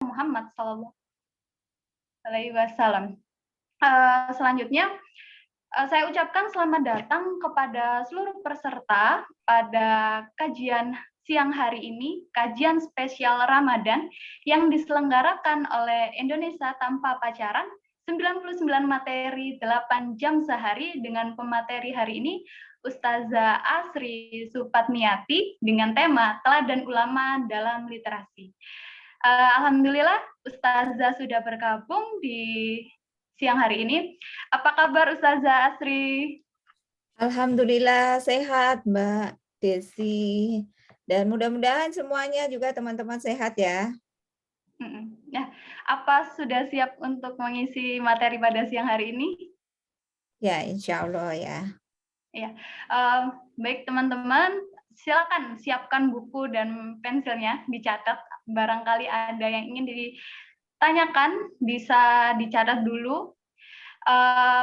Muhammad Shallallahu Alaihi Wasallam. Selanjutnya, saya ucapkan selamat datang kepada seluruh peserta pada kajian siang hari ini, kajian spesial Ramadan yang diselenggarakan oleh Indonesia Tanpa Pacaran, 99 materi 8 jam sehari dengan pemateri hari ini Ustazah Asri Supatmiati dengan tema Teladan Ulama dalam Literasi. Alhamdulillah Ustazah sudah bergabung di siang hari ini. Apa kabar Ustazah Asri? Alhamdulillah sehat Mbak Desi. Dan mudah-mudahan semuanya juga teman-teman sehat ya. Ya, apa sudah siap untuk mengisi materi pada siang hari ini? Ya, insya Allah ya. Ya, baik teman-teman, silakan siapkan buku dan pensilnya, dicatat. Barangkali ada yang ingin ditanyakan, bisa dicatat dulu.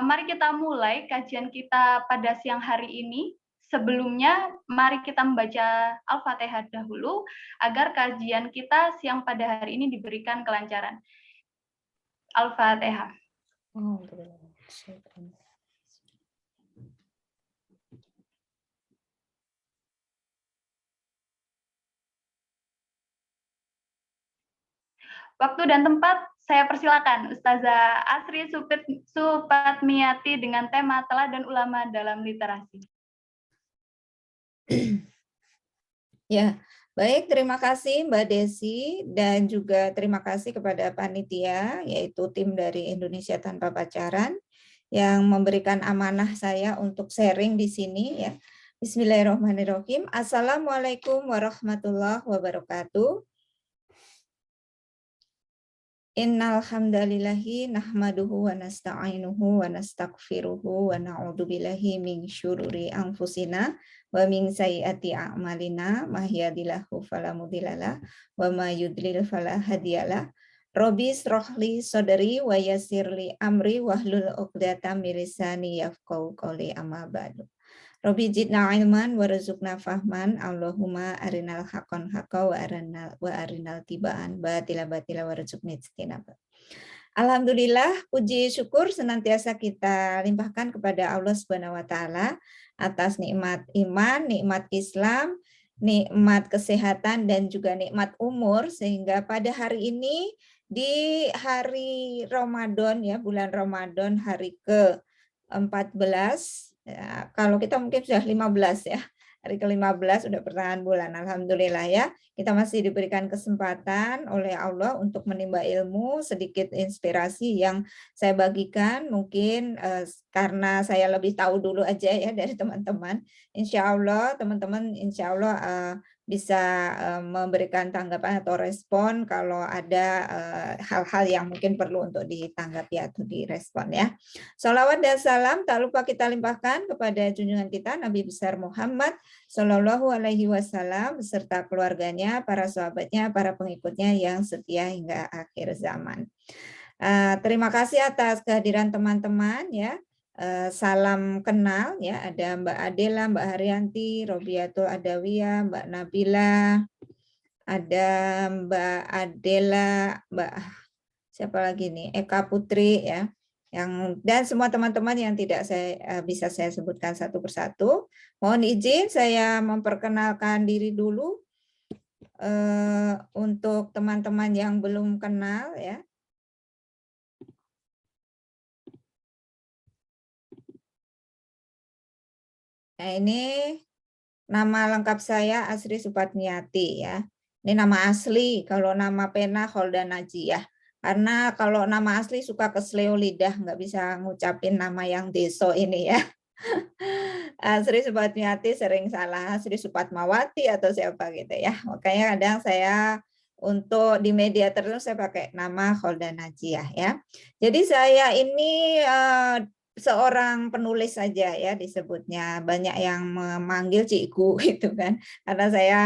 Mari kita mulai kajian kita pada siang hari ini. Sebelumnya, mari kita membaca Al-Fatihah dahulu, agar kajian kita siang pada hari ini diberikan kelancaran. Al-Fatihah. Waktu dan tempat saya persilakan Ustazah Asri Supatmiati dengan tema Teladan Ulama dalam Literasi. Ya, baik, terima kasih Mbak Desi dan juga terima kasih kepada panitia yaitu tim dari Indonesia Tanpa Pacaran yang memberikan amanah saya untuk sharing di sini ya. Bismillahirrahmanirrahim. Assalamualaikum warahmatullahi wabarakatuh. Innal hamdalillahi nahmaduhu wa nasta'inuhu wa nastaghfiruhu wa na'udzu billahi min syururi anfusina wa min sayyiati a'malina may yahdihillahu fala mudhillalah wa may yudlil fala hadiyalah. Rabbi shrahli sadri wa yassirli amri wahlul 'uqdatam min lisani yafqahu qawli amma ba'du. Rabbi zidna ilman warzuqna fahman. Allahumma arinal haqqan haqqa wa arinal tibaan batila batila warzuqna ijtinaba. Alhamdulillah, puji syukur senantiasa kita limpahkan kepada Allah Subhanahu wa taala atas nikmat iman, nikmat Islam, nikmat kesehatan dan juga nikmat umur sehingga pada hari ini di hari Ramadan ya, bulan Ramadan hari ke-14 ya, kalau kita mungkin sudah 15 ya, hari ke-15 sudah pertengahan bulan, alhamdulillah ya, kita masih diberikan kesempatan oleh Allah untuk menimba ilmu, sedikit inspirasi yang saya bagikan, mungkin karena saya lebih tahu dulu aja ya dari teman-teman, insya Allah teman-teman insya Allah bisa memberikan tanggapan atau respon kalau ada hal-hal yang mungkin perlu untuk ditanggapi atau direspon ya. Salawat dan salam tak lupa kita limpahkan kepada junjungan kita Nabi besar Muhammad Shallallahu Alaihi Wasallam beserta keluarganya, para sahabatnya, para pengikutnya yang setia hingga akhir zaman. Terima kasih atas kehadiran teman-teman ya. Salam kenal ya, ada Mbak Adela, Mbak Haryanti, Robiatul Adawiyah, Mbak Nabila, ada Mbak Adela, Mbak siapa lagi nih, Eka Putri ya, dan semua teman-teman yang tidak bisa saya sebutkan satu persatu. Mohon izin saya memperkenalkan diri dulu untuk teman-teman yang belum kenal ya. Nah, ini nama lengkap saya Asri Supatmiati ya. Ini nama asli, kalau nama pena Holda Najiyah. Karena kalau nama asli suka kesleo lidah, nggak bisa ngucapin nama yang deso ini ya. Asri Supatmiati sering salah Asri Supatmawati atau siapa gitu ya. Makanya kadang saya untuk di media terus saya pakai nama Holda Najiyah ya. Jadi saya ini seorang penulis saja ya disebutnya, banyak yang memanggil cikgu gitu kan karena saya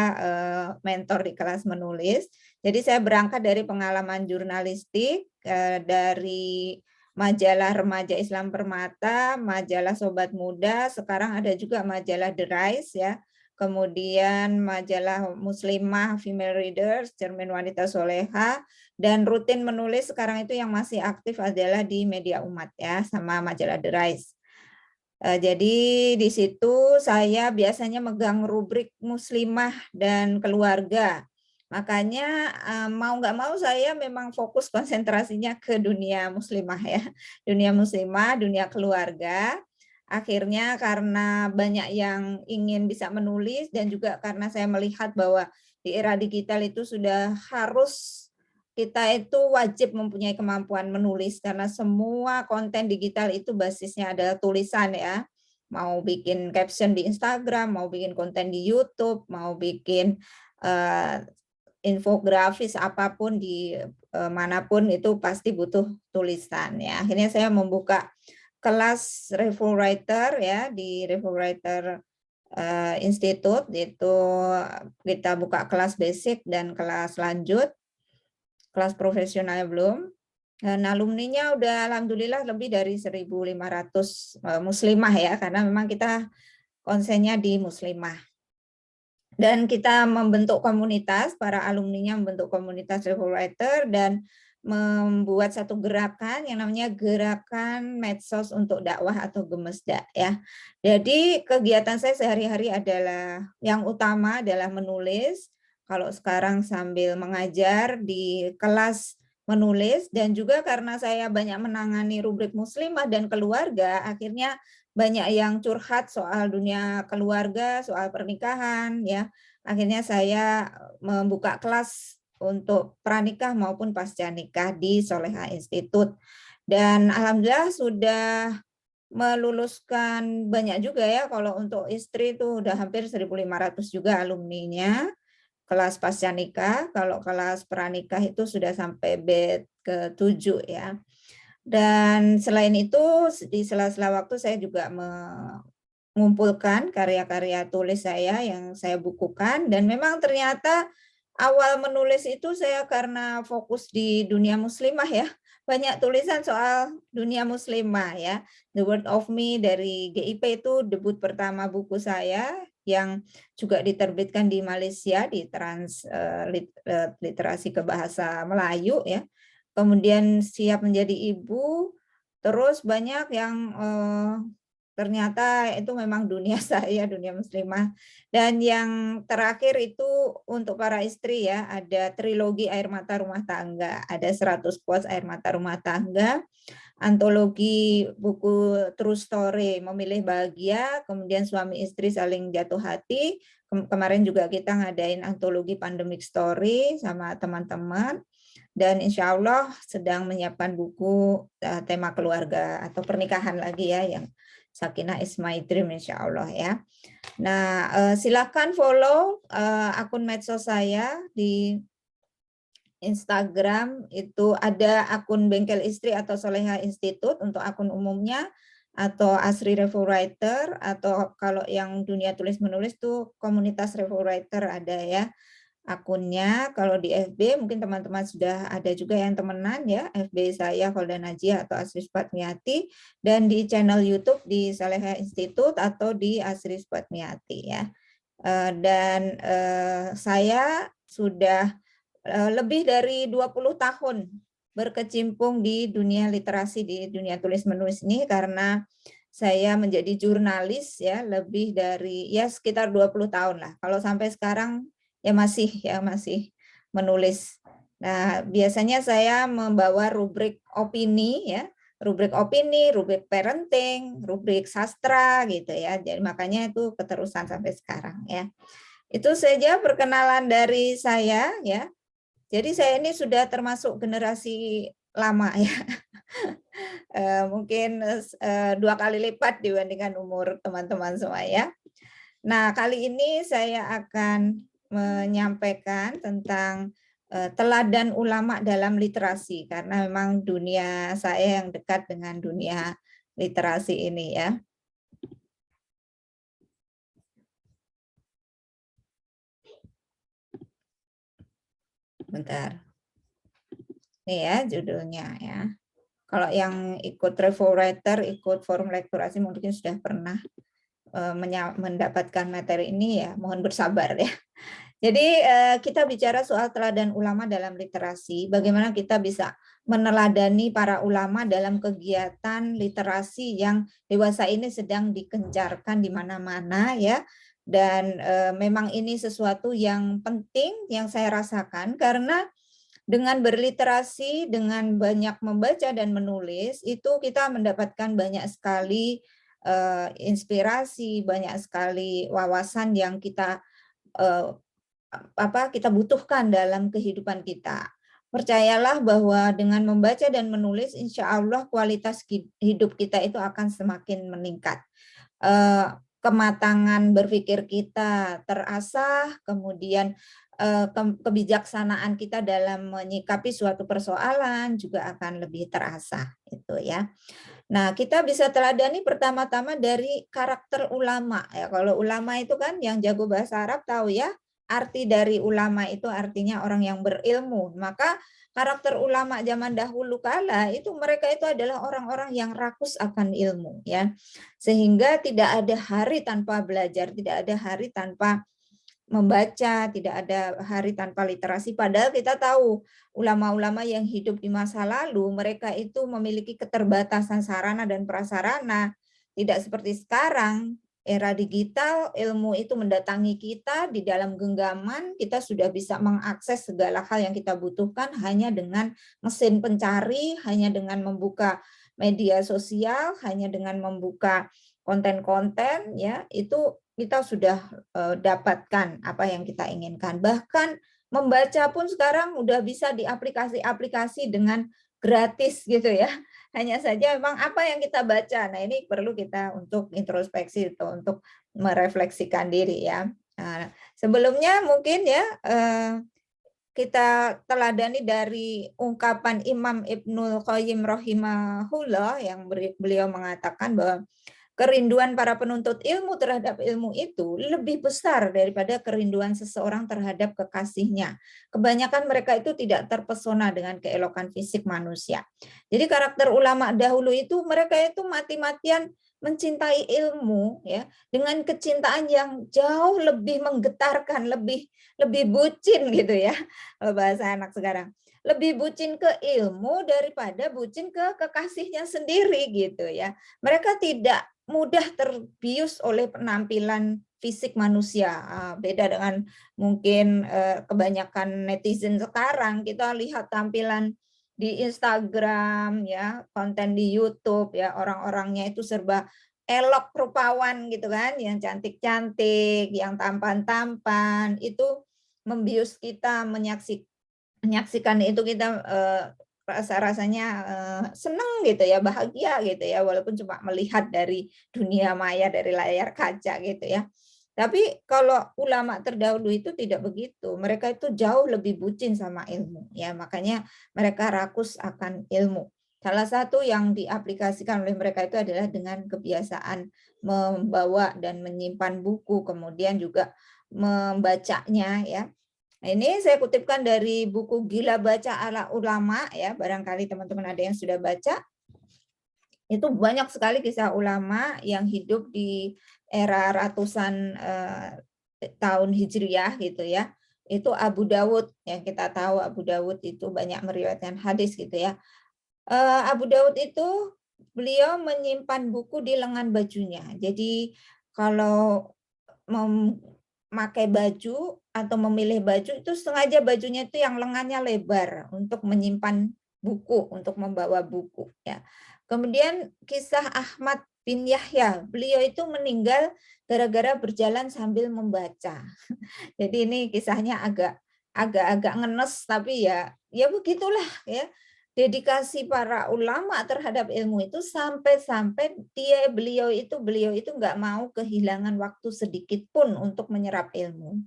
mentor di kelas menulis. Jadi saya berangkat dari pengalaman jurnalistik dari majalah Remaja Islam Permata, majalah Sobat Muda, sekarang ada juga majalah The Rise ya. Kemudian majalah Muslimah Female Readers, Cermin Wanita Soleha, Dan rutin menulis sekarang itu yang masih aktif adalah di Media Umat ya, sama majalah The Rise. Jadi di situ saya biasanya megang rubrik muslimah dan keluarga. Makanya mau nggak mau saya memang fokus konsentrasinya ke dunia muslimah ya. Dunia muslimah, dunia keluarga. Akhirnya karena banyak yang ingin bisa menulis dan juga karena saya melihat bahwa di era digital itu sudah harus kita itu wajib mempunyai kemampuan menulis karena semua konten digital itu basisnya adalah tulisan ya. Mau bikin caption di Instagram, mau bikin konten di YouTube, mau bikin infografis apapun di manapun itu pasti butuh tulisan ya. Akhirnya saya membuka kelas Revol Writer ya di Revol Writer Institute, itu kita buka kelas basic dan kelas lanjut. Kelas profesionalnya belum. Dan alumninya udah alhamdulillah lebih dari 1.500 muslimah ya, karena memang kita konsennya di muslimah. Dan kita membentuk komunitas, para alumninya membentuk komunitas Revol Writer dan membuat satu gerakan yang namanya Gerakan Medsos untuk Dakwah atau Gemesda ya. Jadi kegiatan saya sehari-hari adalah yang utama adalah menulis. Kalau sekarang sambil mengajar di kelas menulis, dan juga karena saya banyak menangani rubrik muslimah dan keluarga, akhirnya banyak yang curhat soal dunia keluarga, soal pernikahan ya. Akhirnya saya membuka kelas untuk pranikah maupun pasca nikah di Soleha Institute. Dan alhamdulillah sudah meluluskan banyak juga ya. Kalau untuk istri itu udah hampir 1.500 juga alumninya kelas pasca nikah. Kalau kelas pranikah itu sudah sampai batch ke-7 ya. Dan selain itu di sela-sela waktu saya juga mengumpulkan karya-karya tulis saya yang saya bukukan, dan memang ternyata awal menulis itu saya karena fokus di dunia muslimah ya. Banyak tulisan soal dunia muslimah ya. The Word of Me dari GIP itu debut pertama buku saya yang juga diterbitkan di Malaysia di literasi ke bahasa Melayu ya. Kemudian Siap Menjadi Ibu, terus banyak yang ternyata itu memang dunia saya, dunia muslimah. Dan yang terakhir itu untuk para istri ya, ada trilogi Air Mata Rumah Tangga, ada 100 quotes Air Mata Rumah Tangga, antologi buku True Story, Memilih Bahagia, kemudian Suami Istri Saling Jatuh Hati. Kemarin juga kita ngadain antologi Pandemic Story sama teman-teman. Dan insya Allah sedang menyiapkan buku tema keluarga atau pernikahan lagi ya, yang Sakinah is my dream insya Allah ya. Nah, silakan follow akun medsos saya di Instagram, itu ada akun Bengkel Istri atau Soleha Institute untuk akun umumnya, atau Asri Revol Writer, atau kalau yang dunia tulis menulis tuh komunitas Revol Writer ada ya akunnya. Kalau di FB mungkin teman-teman sudah ada juga yang temenan ya, FB saya Holda Najia atau Asri Spatmiati, dan di channel YouTube di Soleha Institute atau di Asri Spatmiati ya. Dan saya sudah lebih dari 20 tahun berkecimpung di dunia literasi, di dunia tulis menulis ini, karena saya menjadi jurnalis ya lebih dari ya sekitar 20 tahun lah. Kalau sampai sekarang ya masih menulis. Nah, biasanya saya membawa rubrik opini ya, rubrik opini, rubrik parenting, rubrik sastra gitu ya. Jadi makanya itu keterusan sampai sekarang ya. Itu saja perkenalan dari saya ya. Jadi saya ini sudah termasuk generasi lama ya. Mungkin 2 kali lipat dibandingkan umur teman-teman semua ya. Nah, kali ini saya akan menyampaikan tentang teladan ulama dalam literasi, karena memang dunia saya yang dekat dengan dunia literasi ini ya. Bentar. Ini ya judulnya ya. Kalau yang ikut Revol Writer, ikut forum lekturasi mungkin sudah pernah mendapatkan materi ini ya, mohon bersabar ya. Jadi kita bicara soal teladan ulama dalam literasi, bagaimana kita bisa meneladani para ulama dalam kegiatan literasi yang dewasa ini sedang dikencarkan di mana-mana ya. Dan memang ini sesuatu yang penting yang saya rasakan karena dengan berliterasi, dengan banyak membaca dan menulis, itu kita mendapatkan banyak sekali inspirasi, banyak sekali wawasan yang kita kita butuhkan dalam kehidupan kita. Percayalah bahwa dengan membaca dan menulis, insya Allah kualitas hidup kita itu akan semakin meningkat. Kematangan berpikir kita terasah, kemudian kebijaksanaan kita dalam menyikapi suatu persoalan juga akan lebih terasah, itu ya. Nah, kita bisa teladani pertama-tama dari karakter ulama ya. Kalau ulama itu kan yang jago bahasa Arab tahu ya, arti dari ulama itu artinya orang yang berilmu. Maka karakter ulama zaman dahulu kala itu mereka itu adalah orang-orang yang rakus akan ilmu ya. Sehingga tidak ada hari tanpa belajar, tidak ada hari tanpa membaca, tidak ada hari tanpa literasi. Padahal kita tahu ulama-ulama yang hidup di masa lalu, mereka itu memiliki keterbatasan sarana dan prasarana. Tidak seperti sekarang, era digital, ilmu itu mendatangi kita di dalam genggaman, kita sudah bisa mengakses segala hal yang kita butuhkan hanya dengan mesin pencari, hanya dengan membuka media sosial, hanya dengan membuka konten-konten, ya itu kita sudah dapatkan apa yang kita inginkan. Bahkan membaca pun sekarang udah bisa di aplikasi-aplikasi dengan gratis gitu ya. Hanya saja memang apa yang kita baca. Nah, ini perlu kita untuk introspeksi itu, untuk merefleksikan diri ya. Nah, sebelumnya mungkin ya kita teladani dari ungkapan Imam Ibnul Qayyim rahimahullah yang beliau mengatakan bahwa kerinduan para penuntut ilmu terhadap ilmu itu lebih besar daripada kerinduan seseorang terhadap kekasihnya. Kebanyakan mereka itu tidak terpesona dengan keelokan fisik manusia. Jadi karakter ulama dahulu itu mereka itu mati-matian mencintai ilmu ya dengan kecintaan yang jauh lebih menggetarkan, lebih bucin gitu ya kalau bahasa anak sekarang. Lebih bucin ke ilmu daripada bucin ke kekasihnya sendiri gitu ya. Mereka tidak mudah terbius oleh penampilan fisik manusia. Beda dengan mungkin kebanyakan netizen sekarang, kita lihat tampilan di Instagram ya, konten di YouTube ya, orang-orangnya itu serba elok rupawan gitu kan, yang cantik-cantik, yang tampan-tampan, itu membius kita menyaksikan itu kita rasanya senang gitu ya, bahagia gitu ya, walaupun cuma melihat dari dunia maya, dari layar kaca gitu ya. Tapi kalau ulama terdahulu itu tidak begitu, mereka itu jauh lebih bucin sama ilmu ya, makanya mereka rakus akan ilmu. Salah satu yang diaplikasikan oleh mereka itu adalah dengan kebiasaan membawa dan menyimpan buku, kemudian juga membacanya ya. Nah, ini saya kutipkan dari buku Gila Baca ala Ulama ya, barangkali teman-teman ada yang sudah baca. Itu banyak sekali kisah ulama yang hidup di era ratusan tahun Hijriyah gitu ya. Itu Abu Dawud yang kita tahu, Abu Dawud itu banyak meriwayatkan hadis gitu ya. Abu Dawud itu beliau menyimpan buku di lengan bajunya. Jadi kalau memakai baju atau memilih baju itu sengaja bajunya itu yang lengannya lebar untuk menyimpan buku, untuk membawa buku ya. Kemudian kisah Ahmad bin Yahya, beliau itu meninggal gara-gara berjalan sambil membaca. Jadi ini kisahnya agak ngenes tapi ya begitulah ya. Dedikasi para ulama terhadap ilmu itu sampai-sampai beliau itu nggak mau kehilangan waktu sedikit pun untuk menyerap ilmu.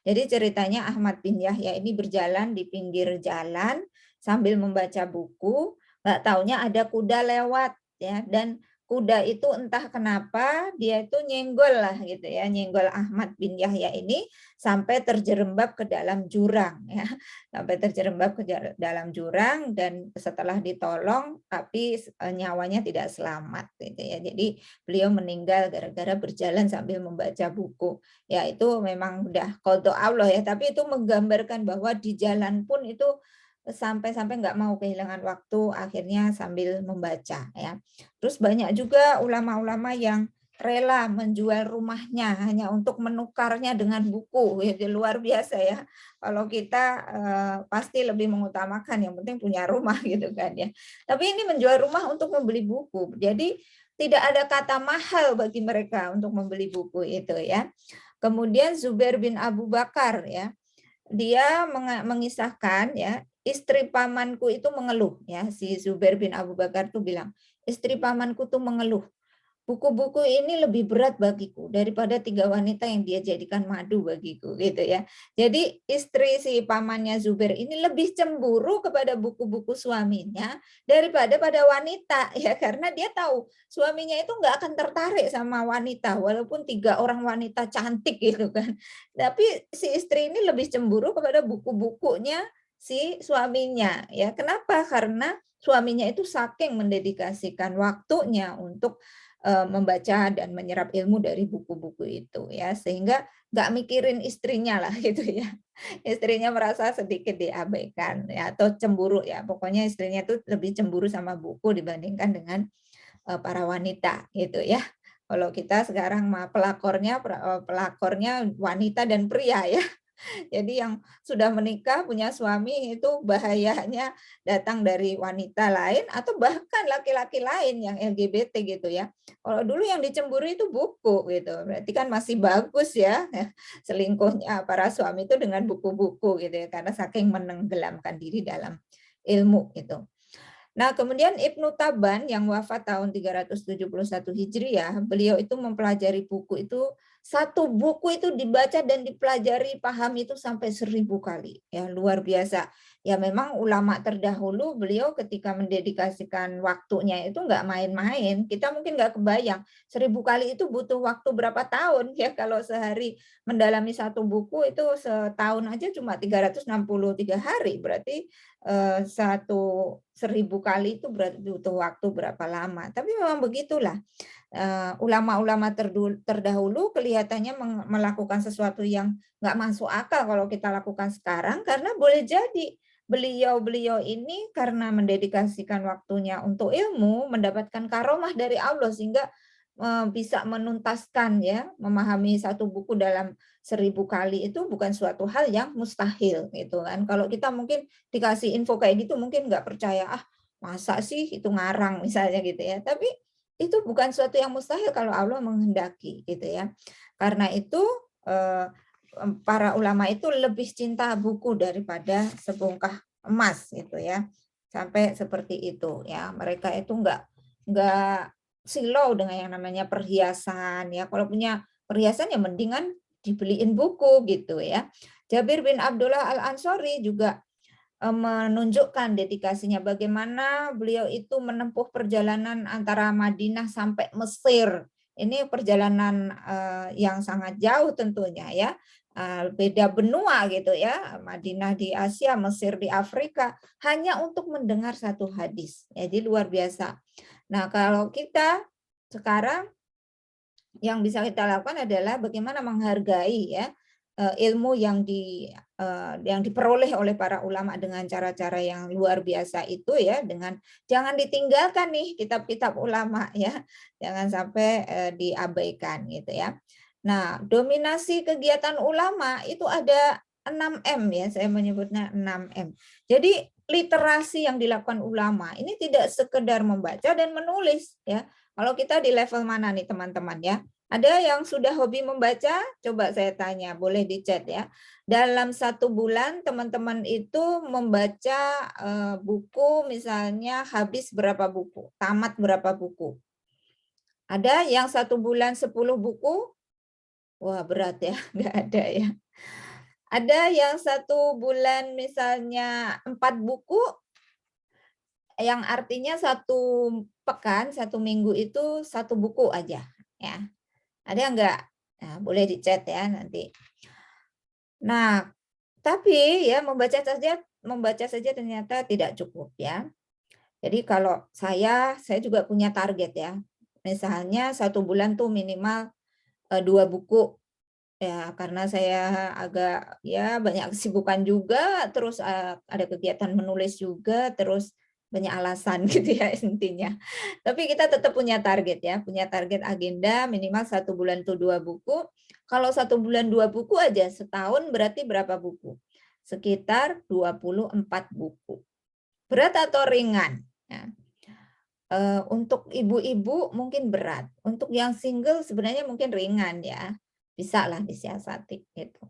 Jadi ceritanya Ahmad bin Yahya ini berjalan di pinggir jalan sambil membaca buku, nggak taunya ada kuda lewat ya, dan kuda itu entah kenapa dia itu nyenggol lah gitu ya, nyenggol Ahmad bin Yahya ini sampai terjerembab ke dalam jurang ya, sampai terjerembab ke dalam jurang, dan setelah ditolong tapi nyawanya tidak selamat gitu ya. Jadi beliau meninggal gara-gara berjalan sambil membaca buku. Ya itu memang udah qada Allah ya, tapi itu menggambarkan bahwa di jalan pun itu sampai-sampai nggak mau kehilangan waktu, akhirnya sambil membaca ya. Terus banyak juga ulama-ulama yang rela menjual rumahnya hanya untuk menukarnya dengan buku, itu luar biasa ya. Kalau kita pasti lebih mengutamakan yang penting punya rumah gitu kan ya. Tapi ini menjual rumah untuk membeli buku. Jadi tidak ada kata mahal bagi mereka untuk membeli buku itu ya. Kemudian Zubair bin Abu Bakar ya, dia mengisahkan ya, istri pamanku itu mengeluh ya, si Zubair bin Abu Bakar tuh bilang, istri pamanku tuh mengeluh, buku-buku ini lebih berat bagiku daripada 3 wanita yang dia jadikan madu bagiku gitu ya. Jadi istri si pamannya Zubair ini lebih cemburu kepada buku-buku suaminya daripada pada wanita ya, karena dia tahu suaminya itu nggak akan tertarik sama wanita walaupun 3 orang wanita cantik gitu kan. Tapi si istri ini lebih cemburu kepada buku-bukunya si suaminya ya. Kenapa? Karena suaminya itu saking mendedikasikan waktunya untuk membaca dan menyerap ilmu dari buku-buku itu ya, sehingga nggak mikirin istrinya lah gitu ya. Istrinya merasa sedikit diabaikan ya, atau cemburu ya, pokoknya istrinya tuh lebih cemburu sama buku dibandingkan dengan para wanita gitu ya. Kalau kita sekarang mah pelakornya wanita dan pria ya. Jadi yang sudah menikah punya suami itu bahayanya datang dari wanita lain atau bahkan laki-laki lain yang LGBT gitu ya. Kalau dulu yang dicemburu itu buku gitu. Berarti kan masih bagus ya selingkuhnya para suami itu dengan buku-buku gitu ya, karena saking menenggelamkan diri dalam ilmu itu. Nah, kemudian Ibnu Taban yang wafat tahun 371 Hijriah, beliau itu mempelajari buku itu, satu buku itu dibaca dan dipelajari, paham itu sampai 1000 kali. Ya, luar biasa. Ya memang ulama terdahulu beliau ketika mendedikasikan waktunya itu nggak main-main. Kita mungkin nggak kebayang 1000 kali itu butuh waktu berapa tahun ya, kalau sehari mendalami satu buku itu setahun aja cuma 363 hari, berarti 1000 kali itu berarti butuh waktu berapa lama. Tapi memang begitulah, ulama-ulama terdahulu kelihatannya melakukan sesuatu yang nggak masuk akal kalau kita lakukan sekarang, karena boleh jadi beliau-beliau ini karena mendedikasikan waktunya untuk ilmu, mendapatkan karomah dari Allah sehingga bisa menuntaskan ya, memahami satu buku dalam 1000 kali itu bukan suatu hal yang mustahil gitu kan. Kalau kita mungkin dikasih info kayak gitu mungkin nggak percaya, ah masa sih itu ngarang misalnya gitu ya. Tapi itu bukan suatu yang mustahil kalau Allah menghendaki gitu ya. Karena itu para ulama itu lebih cinta buku daripada sebongkah emas gitu ya. Sampai seperti itu ya. Mereka itu enggak silau dengan yang namanya perhiasan ya. Kalau punya perhiasan ya mendingan dibeliin buku gitu ya. Jabir bin Abdullah Al-Ansori juga menunjukkan dedikasinya, bagaimana beliau itu menempuh perjalanan antara Madinah sampai Mesir. Ini perjalanan yang sangat jauh tentunya ya. Beda benua gitu ya, Madinah di Asia, Mesir di Afrika, hanya untuk mendengar satu hadis. Jadi luar biasa. Nah, kalau kita sekarang yang bisa kita lakukan adalah bagaimana menghargai ya ilmu yang diperoleh oleh para ulama dengan cara-cara yang luar biasa itu ya, dengan jangan ditinggalkan nih kitab-kitab ulama ya, jangan sampai diabaikan gitu ya. Nah, dominasi kegiatan ulama itu ada 6M ya, saya menyebutnya 6M. Jadi literasi yang dilakukan ulama ini tidak sekedar membaca dan menulis ya. Kalau kita di level mana nih teman-teman ya? Ada yang sudah hobi membaca? Coba saya tanya, boleh di chat ya. Dalam 1 bulan teman-teman itu membaca buku misalnya habis berapa buku? Tamat berapa buku? Ada yang 1 bulan 10 buku? Wah berat ya, nggak ada ya. Ada yang 1 bulan misalnya 4 buku? yang artinya 1 pekan, 1 minggu itu 1 buku aja ya. Ada enggak? Nah, boleh di-chat ya nanti. Nah, tapi ya membaca saja ternyata tidak cukup ya. Jadi kalau saya juga punya target ya. Misalnya 1 bulan tuh minimal 2 buku. Ya, karena saya agak ya banyak kesibukan juga, terus ada kegiatan menulis juga, terus banyak alasan gitu ya intinya. Tapi kita tetap punya target ya, punya target agenda minimal 1 bulan tuh 2 buku. Kalau 1 bulan 2 buku aja, setahun berarti berapa buku? Sekitar 24 buku. Berat atau ringan? Ya. Untuk ibu-ibu mungkin berat, untuk yang single sebenarnya mungkin ringan ya, bisa lah disiasati gitu.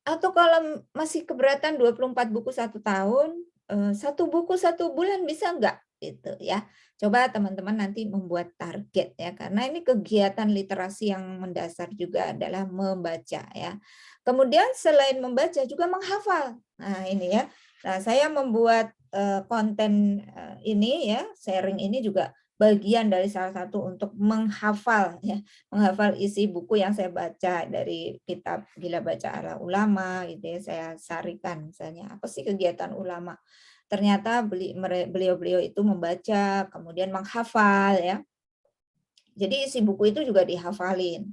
Atau kalau masih keberatan 24 buku 1 tahun, 1 buku 1 bulan bisa enggak? Gitu ya. Coba teman-teman nanti membuat target ya, karena ini kegiatan literasi yang mendasar juga adalah membaca ya. Kemudian selain membaca juga menghafal. Nah ini ya, nah saya membuat konten ini ya, sharing ini juga bagian dari salah satu untuk menghafal ya, menghafal isi buku yang saya baca dari kitab Gila Baca Ala Ulama gitu ya, saya sarikan misalnya apa sih kegiatan ulama. Ternyata beliau-beliau itu membaca, kemudian menghafal ya. Jadi isi buku itu juga dihafalin,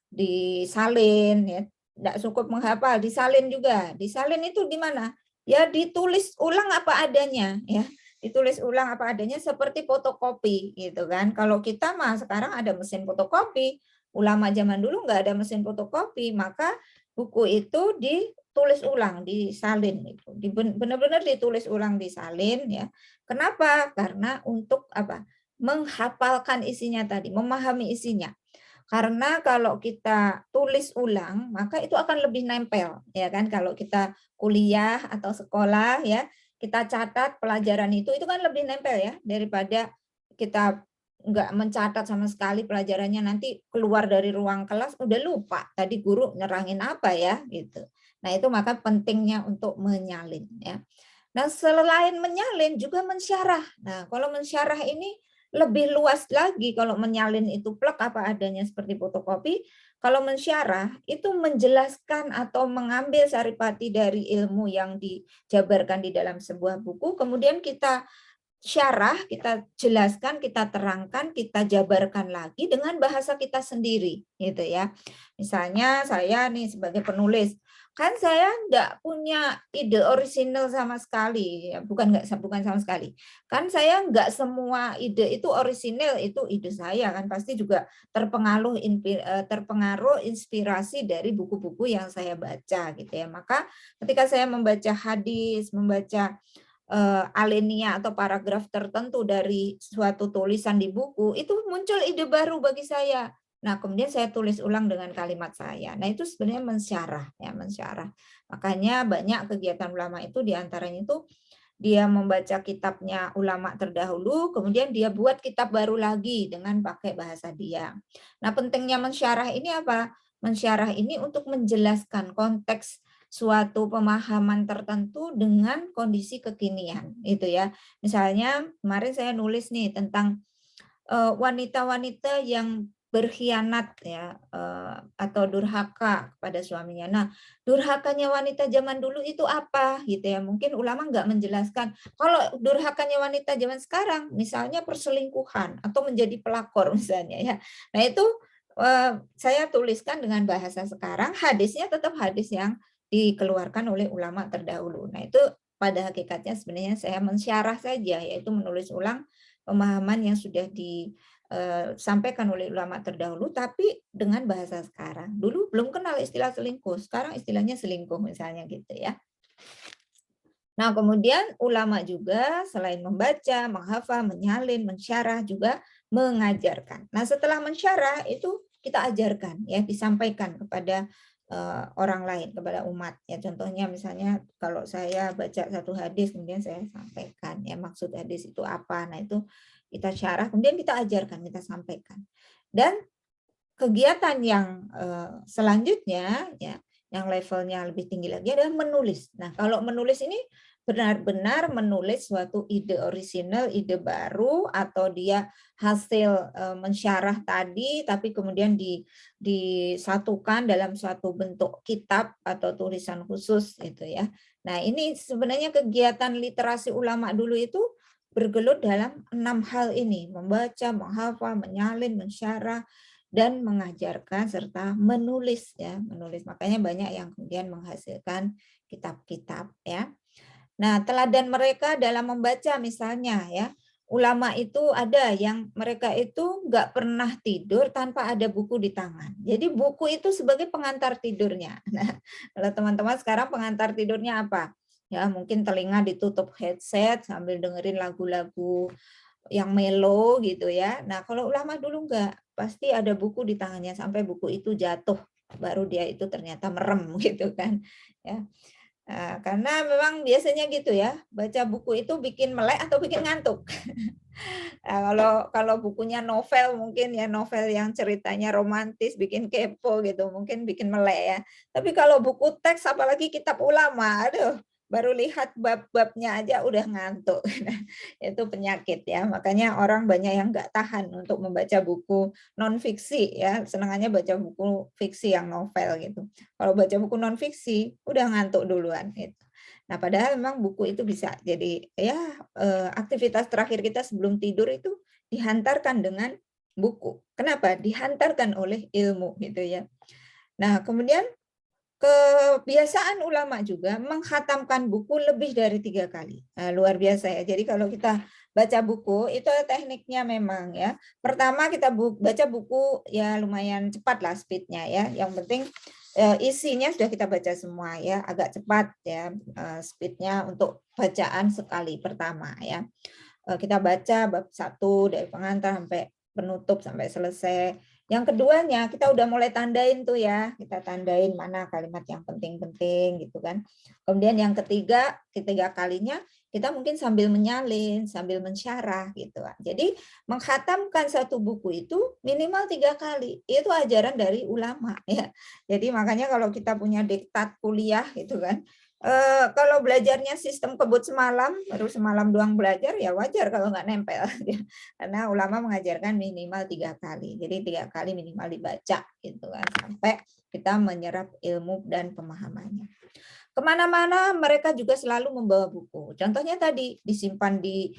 disalin ya. Tidak cukup menghafal, disalin juga. Disalin itu di mana? Ya ditulis ulang apa adanya ya. Ditulis ulang apa adanya seperti fotokopi gitu kan. Kalau kita mah sekarang ada mesin fotokopi, ulama zaman dulu nggak ada mesin fotokopi, maka buku itu ditulis ulang, disalin itu. Benar-benar ditulis ulang, disalin ya. Kenapa? Karena untuk apa? Menghafalkan isinya tadi, memahami isinya. Karena kalau kita tulis ulang, maka itu akan lebih nempel, ya kan? Kalau kita kuliah atau sekolah ya, kita catat pelajaran itu kan lebih nempel ya daripada kita nggak mencatat sama sekali pelajarannya, nanti keluar dari ruang kelas udah lupa tadi guru nerangin apa ya gitu. Nah itu maka pentingnya untuk menyalin ya. Nah selain menyalin juga mensyarah. Nah kalau mensyarah ini lebih luas lagi. Kalau menyalin itu plek apa adanya seperti fotokopi, kalau mensyarah itu menjelaskan atau mengambil saripati dari ilmu yang dijabarkan di dalam sebuah buku, kemudian kita syarah, kita jelaskan, kita terangkan, kita jabarkan lagi dengan bahasa kita sendiri, gitu ya. Misalnya saya nih sebagai penulis, kan saya enggak punya ide orisinal sama sekali, ya, bukan sama sekali. Kan saya enggak semua ide itu orisinal, itu ide saya kan pasti juga terpengaruh inspirasi dari buku-buku yang saya baca gitu ya. Maka ketika saya membaca hadis, membaca alinea atau paragraf tertentu dari suatu tulisan di buku, itu muncul ide baru bagi saya. Nah, kemudian saya tulis ulang dengan kalimat saya. Nah, itu sebenarnya mensyarah ya, mensyarah. Makanya banyak kegiatan ulama itu diantaranya itu dia membaca kitabnya ulama terdahulu, kemudian dia buat kitab baru lagi dengan pakai bahasa dia. Nah, pentingnya mensyarah ini apa? Mensyarah ini untuk menjelaskan konteks suatu pemahaman tertentu dengan kondisi kekinian itu ya. Misalnya kemarin saya nulis nih tentang wanita-wanita yang berkhianat ya atau durhaka kepada suaminya. Nah, durhakanya wanita zaman dulu itu apa gitu ya. Mungkin ulama nggak menjelaskan. Kalau durhakanya wanita zaman sekarang misalnya perselingkuhan atau menjadi pelakor misalnya ya. Nah, itu saya tuliskan dengan bahasa sekarang, hadisnya tetap hadis yang dikeluarkan oleh ulama terdahulu. Nah, itu pada hakikatnya sebenarnya saya mensyarah saja, yaitu menulis ulang pemahaman yang sudah disampaikan oleh ulama terdahulu, tapi dengan bahasa sekarang. Dulu belum kenal istilah selingkuh, sekarang istilahnya selingkuh misalnya gitu ya. Nah, kemudian ulama juga selain membaca, menghafal, menyalin, mensyarah juga mengajarkan. Nah, setelah mensyarah itu kita ajarkan ya, disampaikan kepada orang lain, kepada umat ya. Contohnya misalnya kalau saya baca satu hadis kemudian saya sampaikan ya maksud hadis itu apa. Nah, itu kita syarah kemudian kita ajarkan, kita sampaikan. Dan kegiatan yang selanjutnya ya yang levelnya lebih tinggi lagi adalah menulis. Nah, kalau menulis ini benar-benar menulis suatu ide orisinal, ide baru, atau dia hasil mensyarah tadi, tapi kemudian disatukan dalam suatu bentuk kitab atau tulisan khusus gitu ya. Nah, ini sebenarnya kegiatan literasi ulama dulu itu bergelut dalam 6 hal ini: membaca, menghafal, menyalin, mensyarah, dan mengajarkan serta menulis ya, menulis. Makanya banyak yang kemudian menghasilkan kitab-kitab ya. Nah, teladan mereka dalam membaca misalnya ya, ulama itu ada yang mereka itu nggak pernah tidur tanpa ada buku di tangan. Jadi buku itu sebagai pengantar tidurnya. Nah, kalau teman-teman sekarang pengantar tidurnya apa? Ya, mungkin telinga ditutup headset sambil dengerin lagu-lagu yang melo gitu ya. Nah, kalau ulama dulu enggak, pasti ada buku di tangannya sampai buku itu jatuh, baru dia itu ternyata merem gitu kan. Ya. Nah, karena memang biasanya gitu ya, baca buku itu bikin melek atau bikin ngantuk. Nah, kalau bukunya novel mungkin ya, novel yang ceritanya romantis bikin kepo gitu, mungkin bikin melek ya. Tapi kalau buku teks apalagi kitab ulama, aduh, baru lihat bab-babnya aja udah ngantuk. Itu penyakit ya. Makanya orang banyak yang nggak tahan untuk membaca buku non fiksi ya, senangannya baca buku fiksi yang novel gitu. Kalau baca buku non fiksi udah ngantuk duluan gitu. Nah, padahal memang buku itu bisa jadi ya aktivitas terakhir kita sebelum tidur itu dihantarkan dengan buku. Kenapa? Dihantarkan oleh ilmu gitu ya. Nah, kemudian kebiasaan ulama juga menghatamkan buku lebih dari 3 kali. Nah, luar biasa ya. Jadi kalau kita baca buku itu tekniknya memang ya. Pertama kita baca buku ya lumayan cepat lah speednya ya. Yang penting isinya sudah kita baca semua ya, agak cepat ya speednya untuk bacaan sekali pertama ya. Kita baca bab 1 dari pengantar sampai penutup sampai selesai. Yang keduanya kita udah mulai tandain tuh ya, kita tandain mana kalimat yang penting-penting gitu kan. Kemudian yang ketiga kalinya kita mungkin sambil menyalin, sambil mensyarah gitu. Jadi menghatamkan satu buku itu minimal 3 kali. Itu ajaran dari ulama ya. Jadi makanya kalau kita punya diktat kuliah gitu kan, kalau belajarnya sistem kebut semalam, baru semalam doang belajar, ya wajar kalau nggak nempel. Karena ulama mengajarkan minimal 3 kali. Jadi 3 kali minimal dibaca gitu kan, sampai kita menyerap ilmu dan pemahamannya. Kemana-mana mereka juga selalu membawa buku. Contohnya tadi disimpan di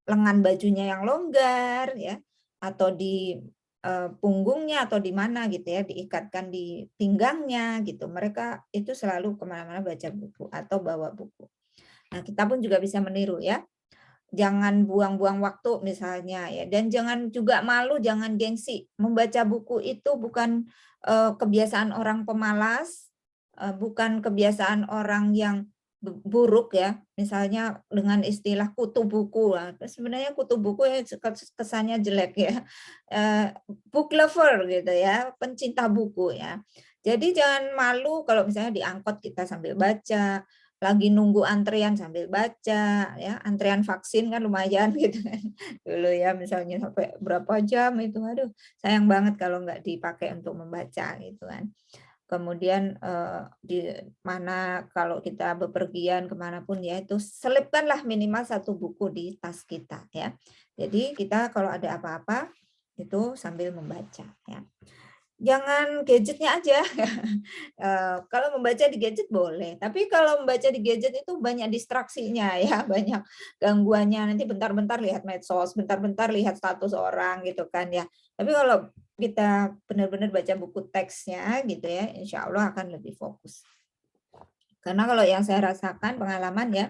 lengan bajunya yang longgar ya, atau di punggungnya atau di mana gitu ya, diikatkan di pinggangnya gitu. Mereka itu selalu kemana-mana baca buku atau bawa buku. Nah, kita pun juga bisa meniru ya. Jangan buang-buang waktu misalnya ya, dan jangan juga malu, jangan gengsi. Membaca buku itu bukan kebiasaan orang pemalas, bukan kebiasaan orang yang buruk ya, misalnya dengan istilah kutu buku. Sebenarnya kutu buku ya kesannya jelek ya. Book lover gitu ya, pencinta buku ya. Jadi jangan malu kalau misalnya di angkot kita sambil baca, lagi nunggu antrian sambil baca ya, antrian vaksin kan lumayan gitu kan. Dulu ya misalnya sampai berapa jam itu, aduh sayang banget kalau nggak dipakai untuk membaca gitu kan. Kemudian di mana kalau kita bepergian kemanapun ya, itu selipkanlah minimal 1 buku di tas kita ya. Jadi kita kalau ada apa-apa itu sambil membaca ya. Jangan gadgetnya aja. Kalau membaca di gadget boleh, tapi kalau membaca di gadget itu banyak distraksinya ya, banyak gangguannya. Nanti bentar-bentar lihat medsos, bentar-bentar lihat status orang gitu kan ya. Tapi kalau kita benar-benar baca buku teksnya gitu ya, insya Allah akan lebih fokus. Karena kalau yang saya rasakan pengalaman ya,